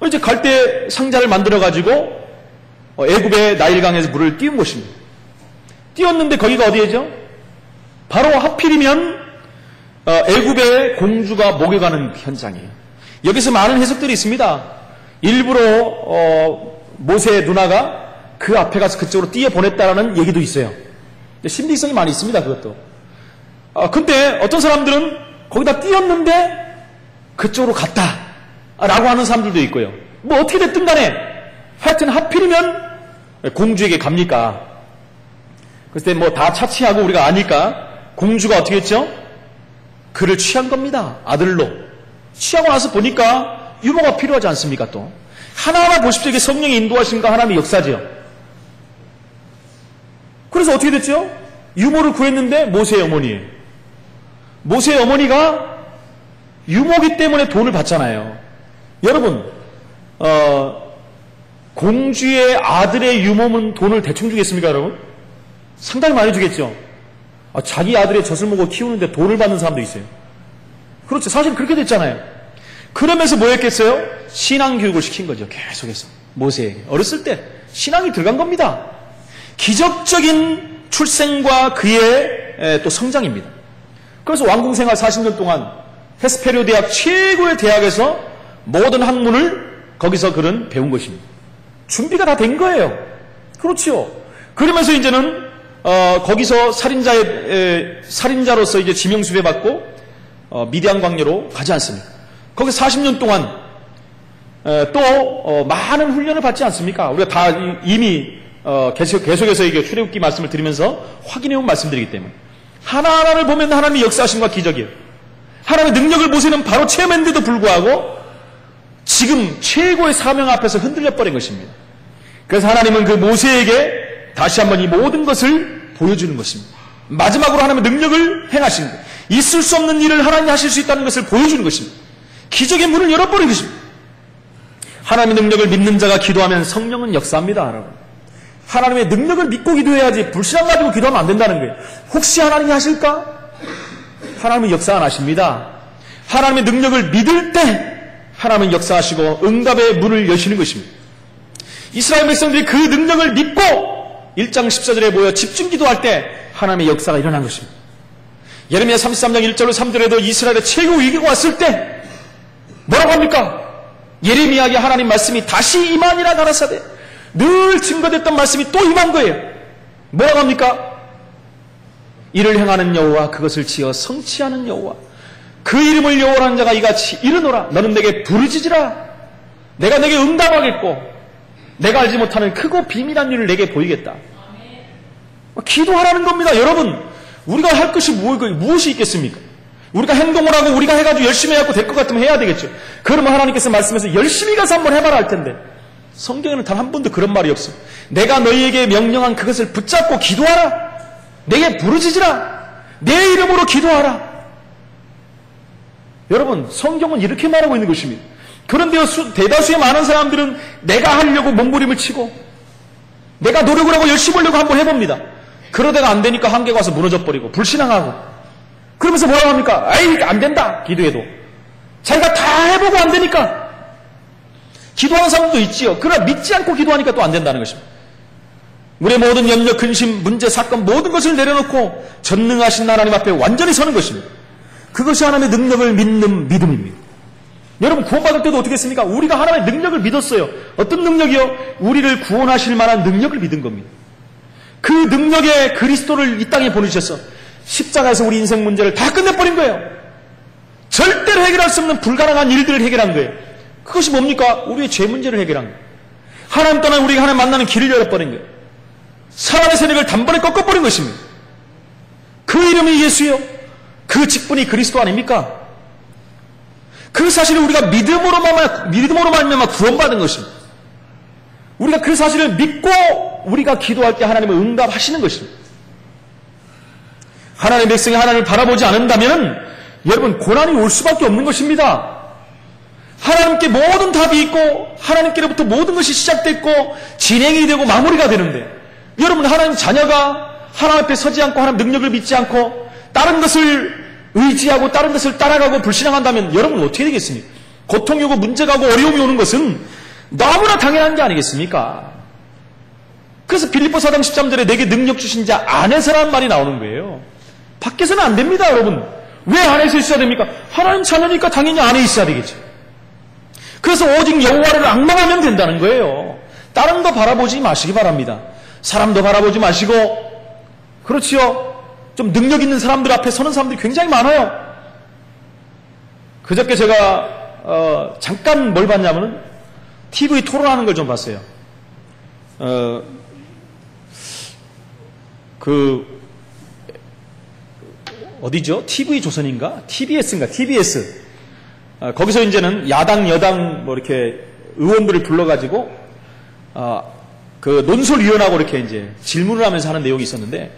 이제 갈대 상자를 만들어가지고 애굽의 나일강에서 물을 띄운 것입니다. 띄웠는데 거기가 어디죠? 바로 하필이면 애굽의 공주가 목욕하는 현장이에요. 여기서 많은 해석들이 있습니다. 일부러 모세의 누나가 그 앞에 가서 그쪽으로 띄어보냈다라는 얘기도 있어요. 신빙성이 많이 있습니다. 그것도. 근데 어떤 사람들은 거기다 띄었는데 그쪽으로 갔다 라고 하는 사람들도 있고요. 뭐 어떻게 됐든 간에 하여튼 하필이면 공주에게 갑니까? 그때 뭐 다 차치하고 우리가 아니까 공주가 어떻게 했죠? 그를 취한 겁니다. 아들로. 취하고 나서 보니까 유모가 필요하지 않습니까? 또 하나하나 보십시오. 이게 성령의 인도하심과 하나님의 역사죠. 그래서 어떻게 됐죠? 유모를 구했는데 모세의 어머니예요. 모세의 어머니가 유모기 때문에 돈을 받잖아요. 여러분, 공주의 아들의 유모면 돈을 대충 주겠습니까, 여러분? 상당히 많이 주겠죠. 자기 아들의 젖을 먹고 키우는데 돈을 받는 사람도 있어요. 그렇죠. 사실 그렇게 됐잖아요. 그러면서 뭐 했겠어요? 신앙교육을 시킨 거죠. 계속해서. 모세에게. 어렸을 때 신앙이 들어간 겁니다. 기적적인 출생과 그의 또 성장입니다. 그래서 왕궁생활 40년 동안 헤스페리오 대학 최고의 대학에서 모든 학문을 거기서 그는 배운 것입니다. 준비가 다 된 거예요. 그렇죠. 그러면서 이제는 거기서 살인자로서 이제 지명수배 받고 미디안 광야로 가지 않습니까? 거기서 40년 동안 또 많은 훈련을 받지 않습니까? 우리가 다 이미 계속해서 이게 출애굽기 말씀을 드리면서 확인해온 말씀드리기 때문에 하나하나를 보면 하나님의 역사하심과 기적이에요. 하나님의 능력을 모세는 바로 체험했는데도 불구하고 지금 최고의 사명 앞에서 흔들려 버린 것입니다. 그래서 하나님은 그 모세에게 다시 한번 이 모든 것을 보여주는 것입니다. 마지막으로 하나님의 능력을 행하시는 것, 있을 수 없는 일을 하나님이 하실 수 있다는 것을 보여주는 것입니다. 기적의 문을 열어버린 것입니다. 하나님의 능력을 믿는 자가 기도하면 성령은 역사합니다, 여러분. 하나님의 능력을 믿고 기도해야지 불신앙 가지고 기도하면 안 된다는 거예요. 혹시 하나님이 하실까? 하나님은 역사 안 하십니다. 하나님의 능력을 믿을 때 하나님은 역사하시고 응답의 문을 여시는 것입니다. 이스라엘 백성들이 그 능력을 믿고 1장 14절에 모여 집중 기도할 때 하나님의 역사가 일어난 것입니다. 예레미야 33장 1절로 3절에도 이스라엘의 최고 위기가 왔을 때 뭐라고 합니까? 예레미야에게 하나님 말씀이 다시 임하니라 가라사대 늘 증거됐던 말씀이 또 임한 거예요. 뭐라고 합니까? 이를 행하는 여호와 그것을 지어 성취하는 여호와 그 이름을 여호와라는 자가 이같이 이르노라 너는 내게 부르짖으라 내가 내게 응답하겠고 내가 알지 못하는 크고 비밀한 일을 내게 보이겠다. 기도하라는 겁니다. 여러분 우리가 할 것이 무엇이 있겠습니까? 우리가 행동을 하고 우리가 해가지고 열심히 해갖고 될 것 같으면 해야 되겠죠. 그러면 하나님께서 말씀해서 열심히 가서 한번 해봐라 할 텐데 성경에는 단 한 번도 그런 말이 없어요. 내가 너희에게 명령한 그것을 붙잡고 기도하라. 내게 부르짖으라. 내 이름으로 기도하라. 여러분 성경은 이렇게 말하고 있는 것입니다. 그런데 대다수의 많은 사람들은 내가 하려고 몸부림을 치고 내가 노력을 하고 열심히 하려고 한번 해봅니다. 그러다가 안 되니까 한계가 와서 무너져버리고 불신앙하고 그러면서 뭐라고 합니까? 아이 안 된다 기도해도 자기가 다 해보고 안 되니까 기도하는 사람도 있지요. 그러나 믿지 않고 기도하니까 또 안 된다는 것입니다. 우리의 모든 염려, 근심, 문제, 사건 모든 것을 내려놓고 전능하신 하나님 앞에 완전히 서는 것입니다. 그것이 하나님의 능력을 믿는 믿음입니다. 여러분 구원받을 때도 어떻게 했습니까? 우리가 하나님의 능력을 믿었어요. 어떤 능력이요? 우리를 구원하실 만한 능력을 믿은 겁니다. 그 능력에 그리스도를 이 땅에 보내주셔서 십자가에서 우리 인생 문제를 다 끝내버린 거예요. 절대로 해결할 수 없는 불가능한 일들을 해결한 거예요. 그것이 뭡니까? 우리의 죄 문제를 해결한 거예요. 하나님 떠난 우리가 하나님 만나는 길을 열어버린 거예요. 사람의 세력을 단번에 꺾어버린 것입니다. 그 이름이 예수요. 그 직분이 그리스도 아닙니까? 그 사실을 우리가 믿음으로 말미암아 구원받은 것입니다. 우리가 그 사실을 믿고 우리가 기도할 때 하나님은 응답하시는 것입니다. 하나님의 백성이 하나님을 바라보지 않는다면 여러분 고난이 올 수밖에 없는 것입니다. 하나님께 모든 답이 있고 하나님께로부터 모든 것이 시작됐고 진행이 되고 마무리가 되는데 여러분 하나님 자녀가 하나님 앞에 서지 않고 하나님 능력을 믿지 않고 다른 것을 의지하고 다른 것을 따라가고 불신앙한다면 여러분 어떻게 되겠습니까? 고통이 오고 문제가 오고 어려움이 오는 것은 너무나 당연한 게 아니겠습니까? 그래서 빌립보 4장 13절에 내게 능력 주신 자 안에서라는 말이 나오는 거예요. 밖에서는 안 됩니다, 여러분. 왜 안에서 있어야 됩니까? 하나님 자녀니까 당연히 안에 있어야 되겠죠. 그래서 오직 여호와를 앙망하면 된다는 거예요. 다른 거 바라보지 마시기 바랍니다. 사람도 바라보지 마시고 그렇지요. 좀 능력 있는 사람들 앞에 서는 사람들이 굉장히 많아요. 그저께 제가 잠깐 뭘 봤냐면 TV 토론하는 걸 좀 봤어요. 어디죠? TV 조선인가? TBS인가? TBS. 거기서 이제는 야당, 여당, 뭐 이렇게 의원들을 불러가지고 그 논설위원하고 이렇게 이제 질문을 하면서 하는 내용이 있었는데,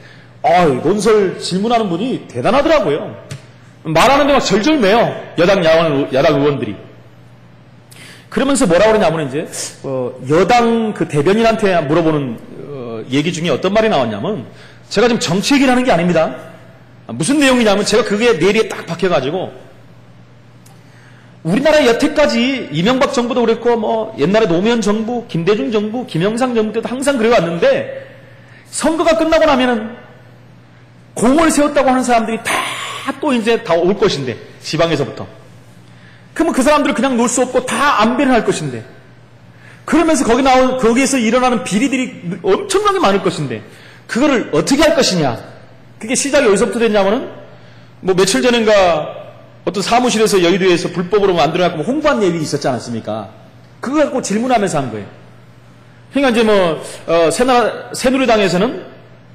논설 질문하는 분이 대단하더라고요. 말하는데 막 절절매요. 야당 의원들이. 그러면서 뭐라고 그러냐면 이제 여당 그 대변인한테 물어보는 얘기 중에 어떤 말이 나왔냐면, 제가 지금 정치 얘기를 하는 게 아닙니다. 무슨 내용이냐면 제가 그게 뇌리에 딱 박혀가지고, 우리나라에 여태까지 이명박 정부도 그랬고 뭐 옛날에 노무현 정부, 김대중 정부, 김영삼 정부 때도 항상 그래왔는데, 선거가 끝나고 나면은 공을 세웠다고 하는 사람들이 다 또 이제 다 올 것인데, 지방에서부터. 그러면 그 사람들을 그냥 놓을 수 없고 다 안배를 할 것인데, 그러면서 거기에서 일어나는 비리들이 엄청나게 많을 것인데, 그거를 어떻게 할 것이냐. 그게 시작이 어디서부터 됐냐면은, 뭐 며칠 전인가 어떤 사무실에서 여의도에서 불법으로 만들어갖고 홍보한 일이 있었지 않았습니까? 그거 갖고 질문하면서 한 거예요. 그러니까 이제 새누리당에서는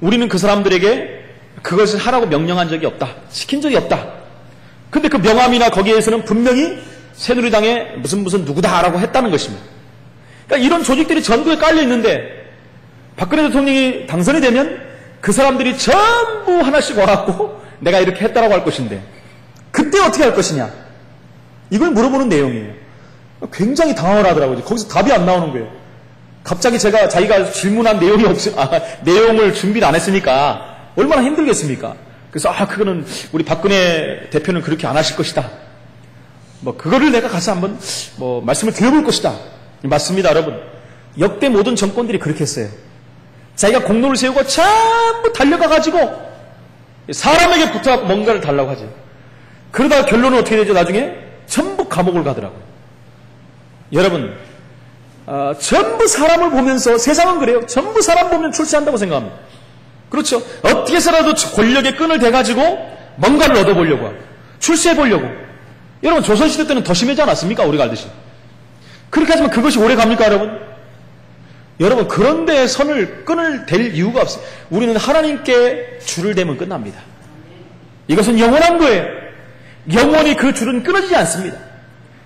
우리는 그 사람들에게 그것을 하라고 명령한 적이 없다. 시킨 적이 없다. 근데 그 명함이나 거기에서는 분명히 새누리당의 무슨 누구다라고 했다는 것입니다. 그러니까 이런 조직들이 전국에 깔려 있는데, 박근혜 대통령이 당선이 되면 그 사람들이 전부 하나씩 와갖고 내가 이렇게 했다라고 할 것인데, 그때 어떻게 할 것이냐, 이걸 물어보는 내용이에요. 굉장히 당황을 하더라고요. 거기서 답이 안 나오는 거예요. 갑자기 자기가 질문한 내용을 준비를 안 했으니까 얼마나 힘들겠습니까? 그래서 그거는 우리 박근혜 대표는 그렇게 안 하실 것이다. 그거를 내가 가서 한번 말씀을 드려볼 것이다. 맞습니다, 여러분. 역대 모든 정권들이 그렇게 했어요. 자기가 공로를 세우고 전부 달려가가지고 사람에게 붙어갖고 뭔가를 달라고 하죠. 그러다가 결론은 어떻게 되죠? 나중에 전부 감옥을 가더라고요. 여러분, 전부 사람을 보면서, 세상은 그래요. 전부 사람 보면 출세한다고 생각합니다. 그렇죠? 어떻게 해서라도 권력의 끈을 대가지고 뭔가를 얻어보려고 하고 출세해보려고. 여러분, 조선시대 때는 더 심하지 않았습니까? 우리가 알듯이. 그렇게 하지만 그것이 오래 갑니까, 여러분? 여러분, 그런데 끈을 댈 이유가 없어요. 우리는 하나님께 줄을 대면 끝납니다. 이것은 영원한 거예요. 영원히 그 줄은 끊어지지 않습니다.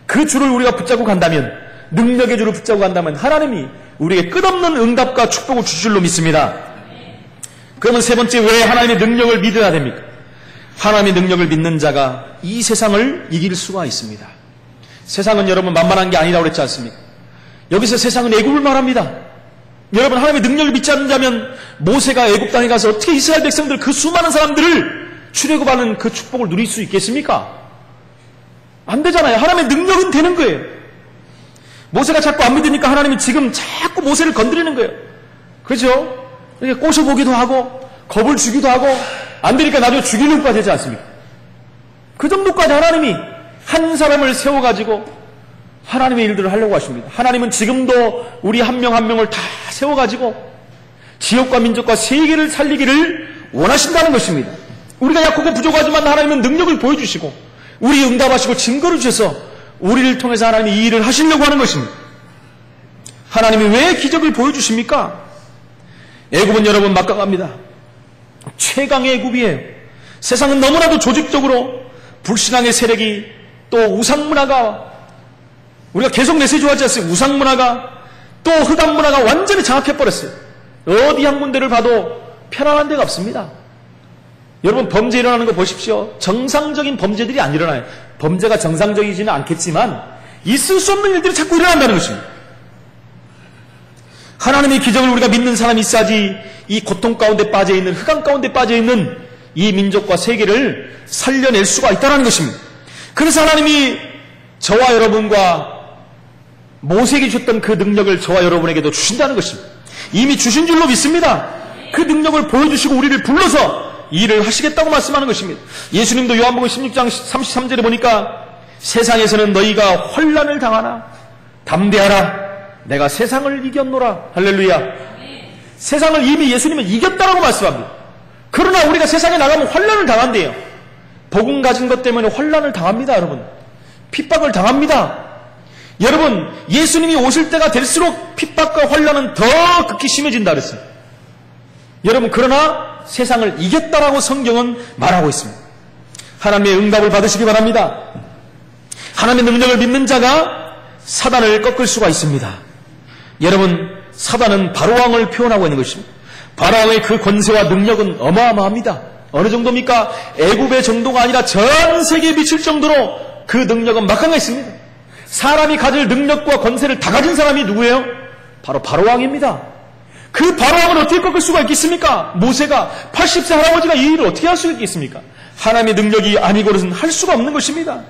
그 줄을 우리가 붙잡고 간다면, 능력의 줄을 붙잡고 간다면 하나님이 우리에게 끝없는 응답과 축복을 주실 줄로 믿습니다. 그러면 세 번째, 왜 하나님의 능력을 믿어야 됩니까? 하나님의 능력을 믿는 자가 이 세상을 이길 수가 있습니다. 세상은 여러분 만만한 게 아니라고 그랬지 않습니까? 여기서 세상은 애굽을 말합니다. 여러분, 하나님의 능력을 믿지 않는다면 모세가 애굽 땅에 가서 어떻게 이스라엘 백성들, 그 수많은 사람들을 출애굽하는 그 축복을 누릴 수 있겠습니까? 안 되잖아요. 하나님의 능력은 되는 거예요. 모세가 자꾸 안 믿으니까 하나님이 지금 자꾸 모세를 건드리는 거예요. 그렇죠? 이렇게 꼬셔보기도 하고 겁을 주기도 하고, 안 되니까 나중에 죽이려고까지 하지 않습니까? 그 정도까지 하나님이 한 사람을 세워가지고 하나님의 일들을 하려고 하십니다. 하나님은 지금도 우리 한 명 한 명을 다 세워가지고 지역과 민족과 세계를 살리기를 원하신다는 것입니다. 우리가 약하고 부족하지만 하나님은 능력을 보여주시고 우리 응답하시고 증거를 주셔서 우리를 통해서 하나님이 이 일을 하시려고 하는 것입니다. 하나님이 왜 기적을 보여주십니까? 애굽은 여러분 막강합니다. 최강의 애굽이에요. 세상은 너무나도 조직적으로 불신앙의 세력이, 또 우상문화가, 우리가 계속 메시지 하지 않습니까? 우상문화가, 또 흑암문화가 완전히 장악해버렸어요. 어디 한 군데를 봐도 편안한 데가 없습니다. 여러분, 범죄 일어나는 거 보십시오. 정상적인 범죄들이 안 일어나요. 범죄가 정상적이지는 않겠지만 있을 수 없는 일들이 자꾸 일어난다는 것입니다. 하나님의 기적을 우리가 믿는 사람이 있어야지 이 고통 가운데 빠져있는, 흑암 가운데 빠져있는 이 민족과 세계를 살려낼 수가 있다는 것입니다. 그래서 하나님이 저와 여러분과 모세에게 주셨던 그 능력을 저와 여러분에게도 주신다는 것입니다. 이미 주신 줄로 믿습니다. 그 능력을 보여주시고 우리를 불러서 일을 하시겠다고 말씀하는 것입니다. 예수님도 요한복음 16장 33절에 보니까 세상에서는 너희가 환난을 당하나 담대하라, 내가 세상을 이겼노라. 할렐루야. 세상을 이미 예수님은 이겼다라고 말씀합니다. 그러나 우리가 세상에 나가면 환난을 당한대요. 복음 가진 것 때문에 환난을 당합니다. 여러분, 핍박을 당합니다. 여러분, 예수님이 오실 때가 될수록 핍박과 환난은 더 극히 심해진다 그랬어요. 여러분, 그러나 세상을 이겼다라고 성경은 말하고 있습니다. 하나님의 응답을 받으시기 바랍니다. 하나님의 능력을 믿는 자가 사단을 꺾을 수가 있습니다. 여러분, 사단은 바로왕을 표현하고 있는 것입니다. 바로왕의 그 권세와 능력은 어마어마합니다. 어느 정도입니까? 애굽의 정도가 아니라 전 세계에 미칠 정도로 그 능력은 막강했습니다. 사람이 가질 능력과 권세를 다 가진 사람이 누구예요? 바로 바로왕입니다. 그 바로왕을 어떻게 꺾을 수가 있겠습니까? 모세가 80세 할아버지가 이 일을 어떻게 할 수 있겠습니까? 하나님의 능력이 아니고는 할 수가 없는 것입니다.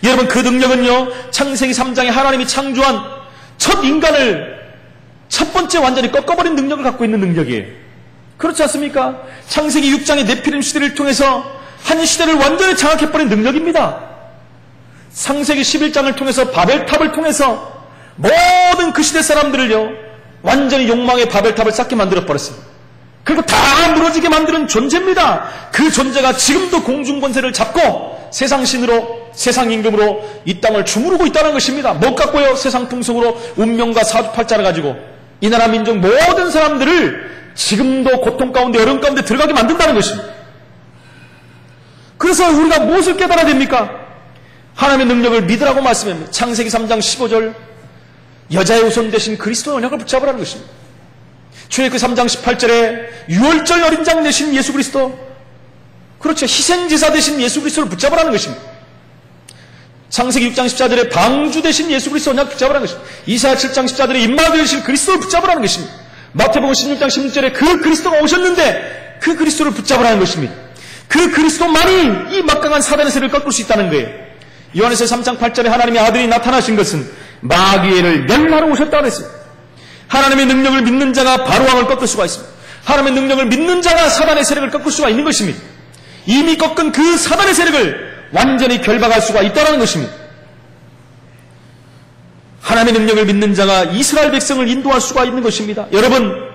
여러분, 그 능력은요, 창세기 3장에 하나님이 창조한 첫 인간을 첫 번째 완전히 꺾어버린 능력을 갖고 있는 능력이에요. 그렇지 않습니까? 창세기 6장의 네피림 시대를 통해서 한 시대를 완전히 장악해버린 능력입니다. 창세기 11장을 통해서 바벨탑을 통해서 모든 그 시대 사람들을요, 완전히 욕망의 바벨탑을 쌓게 만들어버렸습니다. 그리고 다 무너지게 만드는 존재입니다. 그 존재가 지금도 공중권세를 잡고 세상 신으로, 세상 임금으로 이 땅을 주무르고 있다는 것입니다. 못 갖고요? 세상 풍속으로 운명과 사주팔자를 가지고 이 나라 민족 모든 사람들을 지금도 고통 가운데, 어려움 가운데 들어가게 만든다는 것입니다. 그래서 우리가 무엇을 깨달아야 됩니까? 하나님의 능력을 믿으라고 말씀합니다. 창세기 3장 15절, 여자의 후손 대신 그리스도의 언약을 붙잡으라는 것입니다. 출애굽기 3장 18절에 유월절 어린 장 대신 예수 그리스도, 그렇죠, 희생제사 대신 예수 그리스도를 붙잡으라는 것입니다. 창세기 6장 14절에 방주 대신 예수 그리스도 언약 붙잡으라는 것입니다. 이사야 7장 14절에 임마누엘 대신 그리스도를 붙잡으라는 것입니다. 마태복음 16장 16절에 그 그리스도가 오셨는데 그 그리스도를 붙잡으라는 것입니다. 그 그리스도만이 이 막강한 사단의 세를 꺾을 수 있다는 거예요. 요한에서 3장 8절에 하나님의 아들이 나타나신 것은 마귀를 멸하러 오셨다고 했습니다. 하나님의 능력을 믿는 자가 바로왕을 꺾을 수가 있습니다. 하나님의 능력을 믿는 자가 사단의 세력을 꺾을 수가 있는 것입니다. 이미 꺾은 그 사단의 세력을 완전히 결박할 수가 있다는 것입니다. 하나님의 능력을 믿는 자가 이스라엘 백성을 인도할 수가 있는 것입니다. 여러분,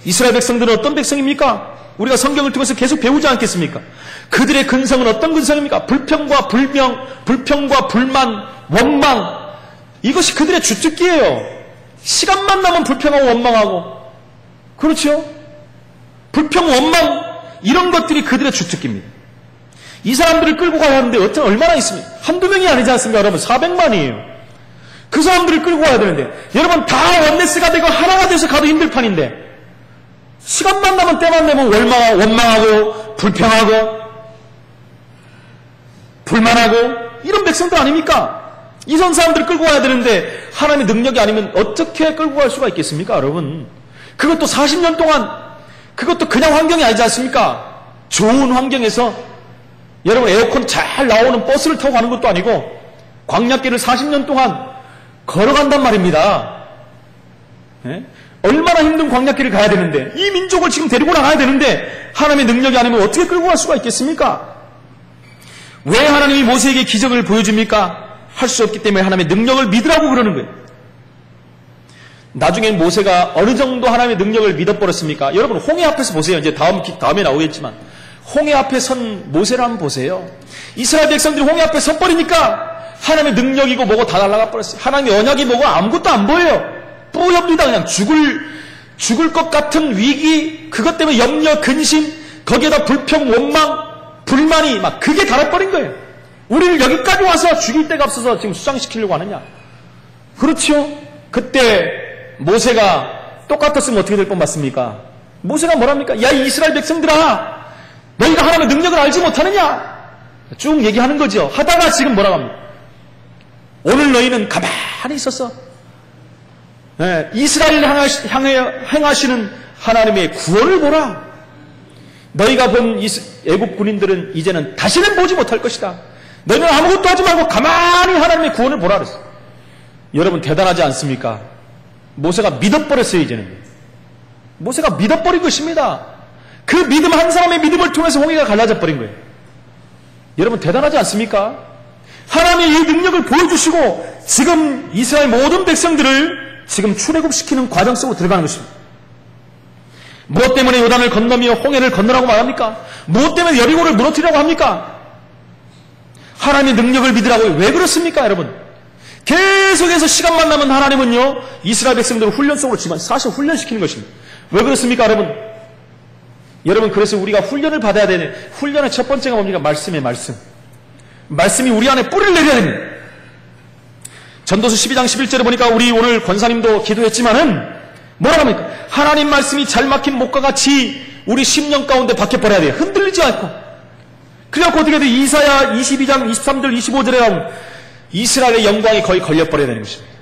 이스라엘 백성들은 어떤 백성입니까? 우리가 성경을 통해서 계속 배우지 않겠습니까? 그들의 근성은 어떤 근성입니까? 불평과 불명, 불평과 불만, 원망, 이것이 그들의 주특기예요. 시간만 나면 불평하고 원망하고, 그렇죠? 불평, 원망, 이런 것들이 그들의 주특기입니다. 이 사람들을 끌고 가야 하는데 얼마나 있습니까? 한두 명이 아니지 않습니까? 여러분, 400만이에요. 그 사람들을 끌고 가야 되는데, 여러분, 다 원네스가 되고 하나가 돼서 가도 힘들 판인데, 시간만 나면, 때만 되면 원망하고 불평하고 불만하고 이런 백성들 아닙니까? 이런 사람들을 끌고 가야 되는데 하나님의 능력이 아니면 어떻게 끌고 갈 수가 있겠습니까, 여러분? 그것도 40년 동안, 그것도 그냥 환경이 아니지 않습니까? 좋은 환경에서 여러분, 에어컨 잘 나오는 버스를 타고 가는 것도 아니고 광야길을 40년 동안 걸어간단 말입니다. 예? 얼마나 힘든 광야길을 가야 되는데, 이 민족을 지금 데리고 나가야 되는데 하나님의 능력이 아니면 어떻게 끌고 갈 수가 있겠습니까? 왜 하나님이 모세에게 기적을 보여줍니까? 할 수 없기 때문에 하나님의 능력을 믿으라고 그러는 거예요. 나중에 모세가 어느 정도 하나님의 능력을 믿어버렸습니까? 여러분, 홍해 앞에서 보세요. 이제 다음에 나오겠지만 홍해 앞에 선 모세를 한번 보세요. 이스라엘 백성들이 홍해 앞에 서버리니까 하나님의 능력이고 뭐고 다 날아가 버렸어요. 하나님의 언약이 뭐고 아무것도 안 보여요. 뿌엽니다. 그냥 죽을 것 같은 위기, 그것 때문에 염려, 근심, 거기에다 불평, 원망, 불만이 막 그게 달아버린 거예요. 우리를 여기까지 와서 죽일 데가 없어서 지금 수장시키려고 하느냐? 그렇죠? 그때 모세가 똑같았으면 어떻게 될 뻔 맞습니까? 모세가 뭐랍니까? 야, 이 이스라엘 백성들아, 너희가 하나님의 능력을 알지 못하느냐? 쭉 얘기하는 거죠. 하다가 지금 뭐라고 합니까? 오늘 너희는 가만히 있어서 이스라엘을 향해 행하시는 하나님의 구원을 보라. 너희가 본 애국 군인들은 이제는 다시는 보지 못할 것이다. 너희는 아무것도 하지 말고 가만히 하나님의 구원을 보라 그랬어요. 여러분, 대단하지 않습니까? 모세가 믿어버렸어요. 이제는 모세가 믿어버린 것입니다. 그 믿음, 한 사람의 믿음을 통해서 홍해가 갈라져 버린 거예요. 여러분, 대단하지 않습니까? 하나님의 이 능력을 보여주시고 지금 이스라엘 모든 백성들을 지금 출애굽시키는 과정 속으로 들어가는 것입니다. 무엇 때문에 요단을 건너며 홍해를 건너라고 말합니까? 무엇 때문에 여리고를 무너뜨리라고 합니까? 하나님의 능력을 믿으라고. 왜 그렇습니까, 여러분? 계속해서 시간만 나면 하나님은요, 이스라엘 백성들을 훈련 속으로 지만 사실 훈련시키는 것입니다. 왜 그렇습니까, 여러분? 여러분, 그래서 우리가 훈련을 받아야 되는, 훈련의 첫 번째가 뭡니까? 말씀의 말씀. 말씀이 우리 안에 뿌리를 내려야 됩니다. 전도서 12장 11절에 보니까 우리 오늘 권사님도 기도했지만은 뭐라고 합니까? 하나님 말씀이 잘 막힌 목과 같이 우리 심령 가운데 박혀버려야 돼요. 흔들리지 않고. 그래갖고 어떻게 돼? 이사야 22장 23절 25절에 나오면 이스라엘의 영광이 거의 걸려버려야 되는 것입니다.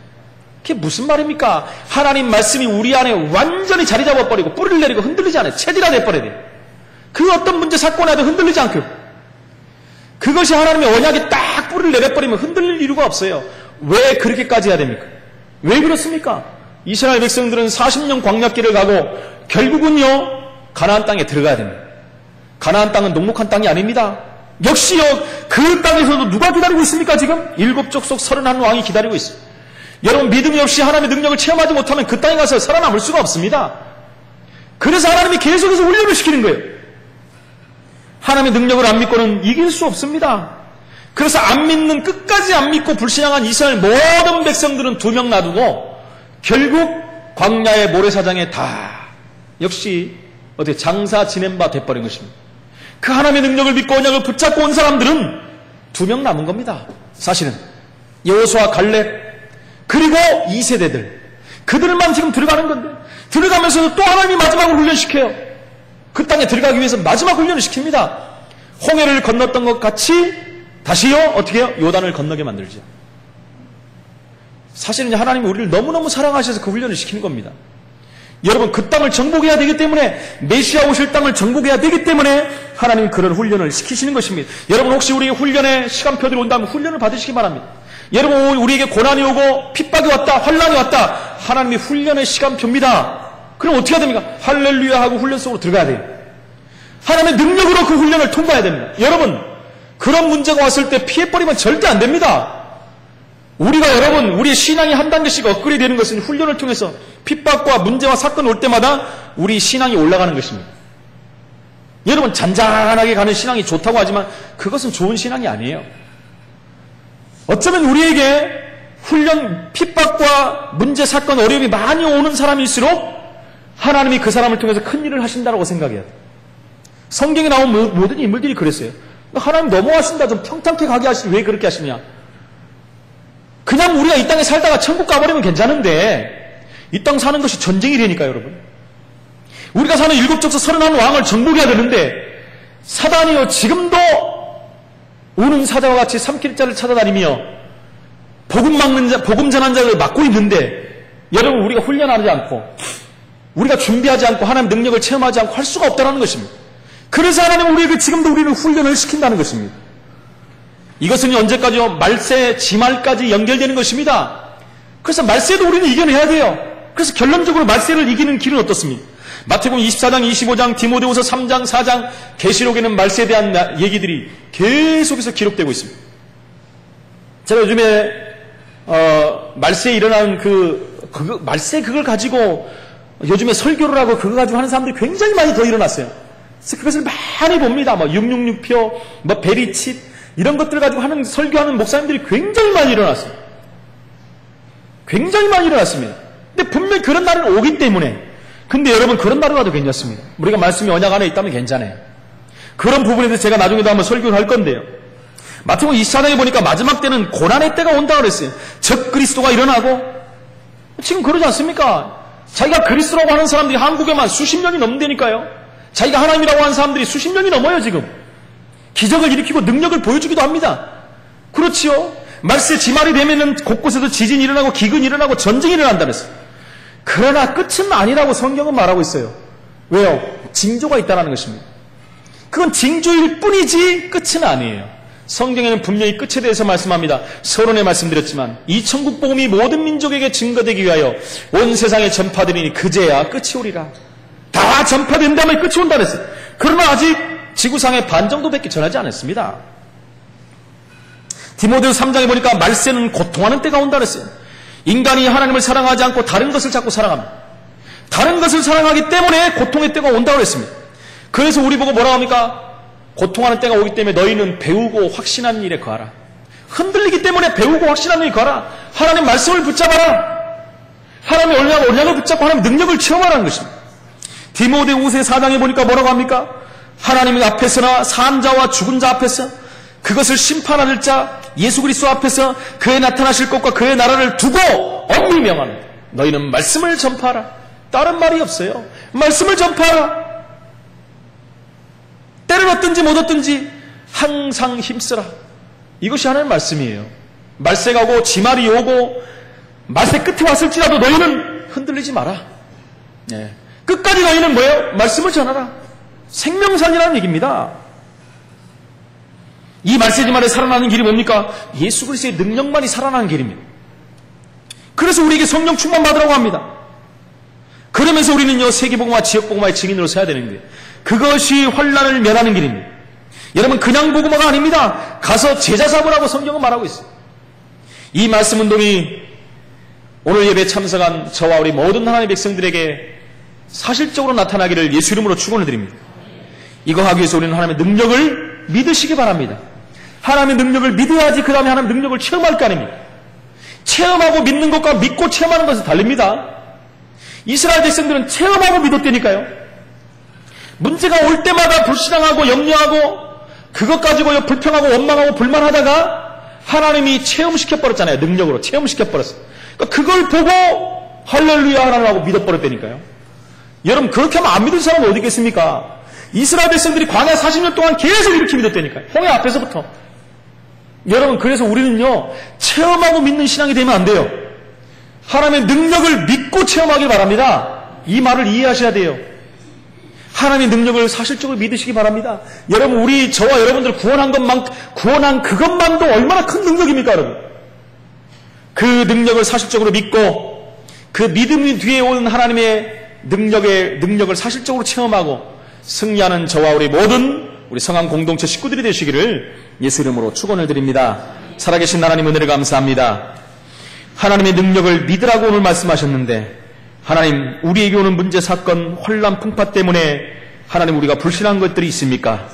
그게 무슨 말입니까? 하나님 말씀이 우리 안에 완전히 자리 잡아버리고 뿌리를 내리고 흔들리지 않아요. 체질화돼버려야 돼요. 그 어떤 문제 사건에도 흔들리지 않고. 그것이 하나님의 언약에 딱 뿌리를 내려버리면 흔들릴 이유가 없어요. 왜 그렇게까지 해야 됩니까? 왜 그렇습니까? 이스라엘 백성들은 40년 광야길을 가고 결국은요 가나안 땅에 들어가야 됩니다. 가나안 땅은 녹록한 땅이 아닙니다. 역시요 그 땅에서도 누가 기다리고 있습니까? 지금 7족속 31왕이 기다리고 있어요. 여러분 믿음이 없이 하나님의 능력을 체험하지 못하면 그 땅에 가서 살아남을 수가 없습니다. 그래서 하나님이 계속해서 훈련을 시키는 거예요. 하나님의 능력을 안 믿고는 이길 수 없습니다. 그래서 안 믿는 끝까지 안 믿고 불신앙한 이스라엘 모든 백성들은 2명 놔두고 결국 광야의 모래사장에 다 역시 어떻게 장사 지낸 바 돼버린 것입니다. 그 하나님의 능력을 믿고 언약을 붙잡고 온 사람들은 2명 남은 겁니다. 사실은 여호수아 갈렙 그리고 2세대들 그들만 지금 들어가는 건데 들어가면서도 또 하나님이 마지막으로 훈련시켜요. 그 땅에 들어가기 위해서 마지막 훈련을 시킵니다. 홍해를 건넜던 것 같이 다시요 어떻게 해요? 요단을 건너게 만들죠. 사실은 하나님이 우리를 너무너무 사랑하셔서 그 훈련을 시키는 겁니다. 여러분 그 땅을 정복해야 되기 때문에 메시아 오실 땅을 정복해야 되기 때문에 하나님이 그런 훈련을 시키시는 것입니다. 여러분 혹시 우리에게 훈련의 시간표들이 온다면 훈련을 받으시기 바랍니다. 여러분 우리에게 고난이 오고 핍박이 왔다 환난이 왔다 하나님이 훈련의 시간표입니다. 그럼 어떻게 해야 됩니까? 할렐루야 하고 훈련 속으로 들어가야 돼요. 하나님의 능력으로 그 훈련을 통과해야 됩니다. 여러분 그런 문제가 왔을 때 피해버리면 절대 안 됩니다. 우리가 여러분 우리의 신앙이 한 단계씩 업그레이드 되는 것은 훈련을 통해서 핍박과 문제와 사건이 올 때마다 우리 신앙이 올라가는 것입니다. 여러분 잔잔하게 가는 신앙이 좋다고 하지만 그것은 좋은 신앙이 아니에요. 어쩌면 우리에게 훈련, 핍박과 문제, 사건, 어려움이 많이 오는 사람일수록 하나님이 그 사람을 통해서 큰 일을 하신다고 생각해야 돼요. 성경에 나온 모든 인물들이 그랬어요. 하나님 넘어가신다 좀 평탄케 가게 하시니 왜 그렇게 하시냐. 그냥 우리가 이 땅에 살다가 천국 가버리면 괜찮은데 이 땅 사는 것이 전쟁이 되니까 여러분. 우리가 사는 7족속 31왕을 정복해야 되는데 사단이요 지금도 우는 사자와 같이 삼킬자를 찾아다니며 복음 전한 자를 막고 있는데 여러분 우리가 훈련하지 않고 우리가 준비하지 않고 하나님 능력을 체험하지 않고 할 수가 없다는 것입니다. 그래서 하나님은 우리에게 지금도 우리를 훈련을 시킨다는 것입니다. 이것은 언제까지요? 말세, 지말까지 연결되는 것입니다. 그래서 말세도 우리는 이겨내야 돼요. 그래서 결론적으로 말세를 이기는 길은 어떻습니까? 마태복음 24장, 25장, 디모데후서 3장, 4장, 계시록에는 말세에 대한 얘기들이 계속해서 기록되고 있습니다. 제가 요즘에 말세에 일어나는 말세 그걸 가지고 요즘에 설교를 하고 그거 가지고 하는 사람들이 굉장히 많이 더 일어났어요. 그래서 그것을 많이 봅니다. 666표, 베리칫 이런 것들 가지고 하는 설교하는 목사님들이 굉장히 많이 일어났어요. 굉장히 많이 일어났습니다. 근데 분명히 그런 날은 오기 때문에 근데 여러분 그런 날은 와도 괜찮습니다. 우리가 말씀이 언약 안에 있다면 괜찮아요. 그런 부분에 대해서 제가 나중에도 한번 설교를 할 건데요. 마태복음 24장에 보니까 마지막 때는 고난의 때가 온다고 그랬어요. 적 그리스도가 일어나고 지금 그러지 않습니까? 자기가 그리스도라고 하는 사람들이 한국에만 수십 년이 넘는다니까요. 자기가 하나님이라고 하는 사람들이 수십 년이 넘어요 지금. 기적을 일으키고 능력을 보여주기도 합니다. 그렇지요. 말세 지말이 되면은 곳곳에서 지진이 일어나고 기근이 일어나고 전쟁이 일어난다 그랬어요. 그러나 끝은 아니라고 성경은 말하고 있어요. 왜요? 징조가 있다는 것입니다. 그건 징조일 뿐이지 끝은 아니에요. 성경에는 분명히 끝에 대해서 말씀합니다. 서론에 말씀드렸지만 이 천국 복음이 모든 민족에게 증거되기 위하여 온 세상에 전파되리니 그제야 끝이 오리라. 다 전파된 다음에 끝이 온다 그랬어요. 그러나 아직 지구상의 반 정도밖에 전하지 않았습니다. 디모데후서 3장에 보니까 말세는 고통하는 때가 온다 그랬어요. 인간이 하나님을 사랑하지 않고 다른 것을 자꾸 사랑합니다. 다른 것을 사랑하기 때문에 고통의 때가 온다고 했습니다. 그래서 우리 보고 뭐라고 합니까? 고통하는 때가 오기 때문에 너희는 배우고 확신하는 일에 거하라. 흔들리기 때문에 배우고 확신하는 일에 거하라. 하나님 말씀을 붙잡아라. 하나님의 언약을 붙잡고 하나님의 능력을 체험하라는 것입니다. 디모데후서 4장에 보니까 뭐라고 합니까? 하나님 앞에서나 산 자와 죽은 자 앞에서 그것을 심판할 자 예수 그리스도 앞에서 그의 나타나실 것과 그의 나라를 두고 엄히 명합니다. 너희는 말씀을 전파하라. 다른 말이 없어요. 말씀을 전파하라. 때를 얻든지 못 얻든지 항상 힘쓰라. 이것이 하나님의 말씀이에요. 말세가 오고 지말이 오고 말세 끝에 왔을지라도 너희는 흔들리지 마라. 네. 끝까지 너희는 뭐예요? 말씀을 전하라. 생명산이라는 얘기입니다. 이 말세 지말에 살아나는 길이 뭡니까? 예수 그리스도의 능력만이 살아나는 길입니다. 그래서 우리에게 성령 충만 받으라고 합니다. 그러면서 우리는요 세계복음화 지역복음화의 증인으로 서야 되는 거예요. 그것이 환난을 면하는 길입니다. 여러분 그냥 복음화가 아닙니다. 가서 제자 삼으라고 성경은 말하고 있어요. 이 말씀 운동이 오늘 예배에 참석한 저와 우리 모든 하나님의 백성들에게 사실적으로 나타나기를 예수 이름으로 축원을 드립니다. 이거 하기 위해서 우리는 하나님의 능력을 믿으시기 바랍니다. 하나님의 능력을 믿어야지 그 다음에 하나님의 능력을 체험할 거 아닙니까? 체험하고 믿는 것과 믿고 체험하는 것은 다릅니다. 이스라엘 백성들은 체험하고 믿었다니까요. 문제가 올 때마다 불신앙하고 염려하고 그것 가지고 불평하고 원망하고 불만하다가 하나님이 체험시켜버렸잖아요. 능력으로 체험시켜버렸어요. 그러니까 그걸 보고 할렐루야 하나님하고 믿어버렸다니까요. 여러분 그렇게 하면 안 믿을 사람은 어디 있겠습니까? 이스라엘 백성들이 광야 40년 동안 계속 이렇게 믿었다니까요. 홍해 앞에서부터. 여러분 그래서 우리는요 체험하고 믿는 신앙이 되면 안 돼요. 하나님의 능력을 믿고 체험하길 바랍니다. 이 말을 이해하셔야 돼요. 하나님의 능력을 사실적으로 믿으시기 바랍니다. 여러분 우리 저와 여러분들 구원한 그것만도 얼마나 큰 능력입니까 여러분. 그 능력을 사실적으로 믿고 그 믿음 뒤에 온 하나님의 능력을 사실적으로 체험하고 승리하는 저와 우리 모든 우리 성한 공동체 식구들이 되시기를 예수 이름으로 축원을 드립니다. 살아계신 하나님 은혜를 감사합니다. 하나님의 능력을 믿으라고 오늘 말씀하셨는데 하나님 우리에게 오는 문제 사건 환난 풍파 때문에 하나님 우리가 불신한 것들이 있습니까?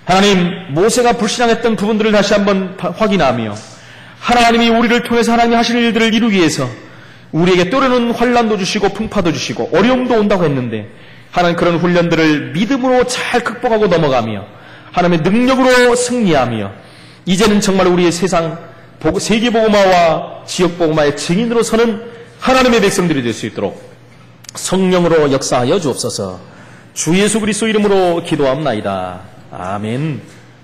하나님 모세가 불신앙했던 부분들을 다시 한번 확인하며 하나님이 우리를 통해서 하나님이 하시는 일들을 이루기 위해서 우리에게 때로는 환난도 주시고 풍파도 주시고 어려움도 온다고 했는데 하나님 그런 훈련들을 믿음으로 잘 극복하고 넘어가며 하나님의 능력으로 승리하며 이제는 정말 우리의 세계복음화와 지역복음화의 증인으로 서는 하나님의 백성들이 될 수 있도록 성령으로 역사하여 주옵소서. 주 예수 그리스도 이름으로 기도합나이다. 아멘.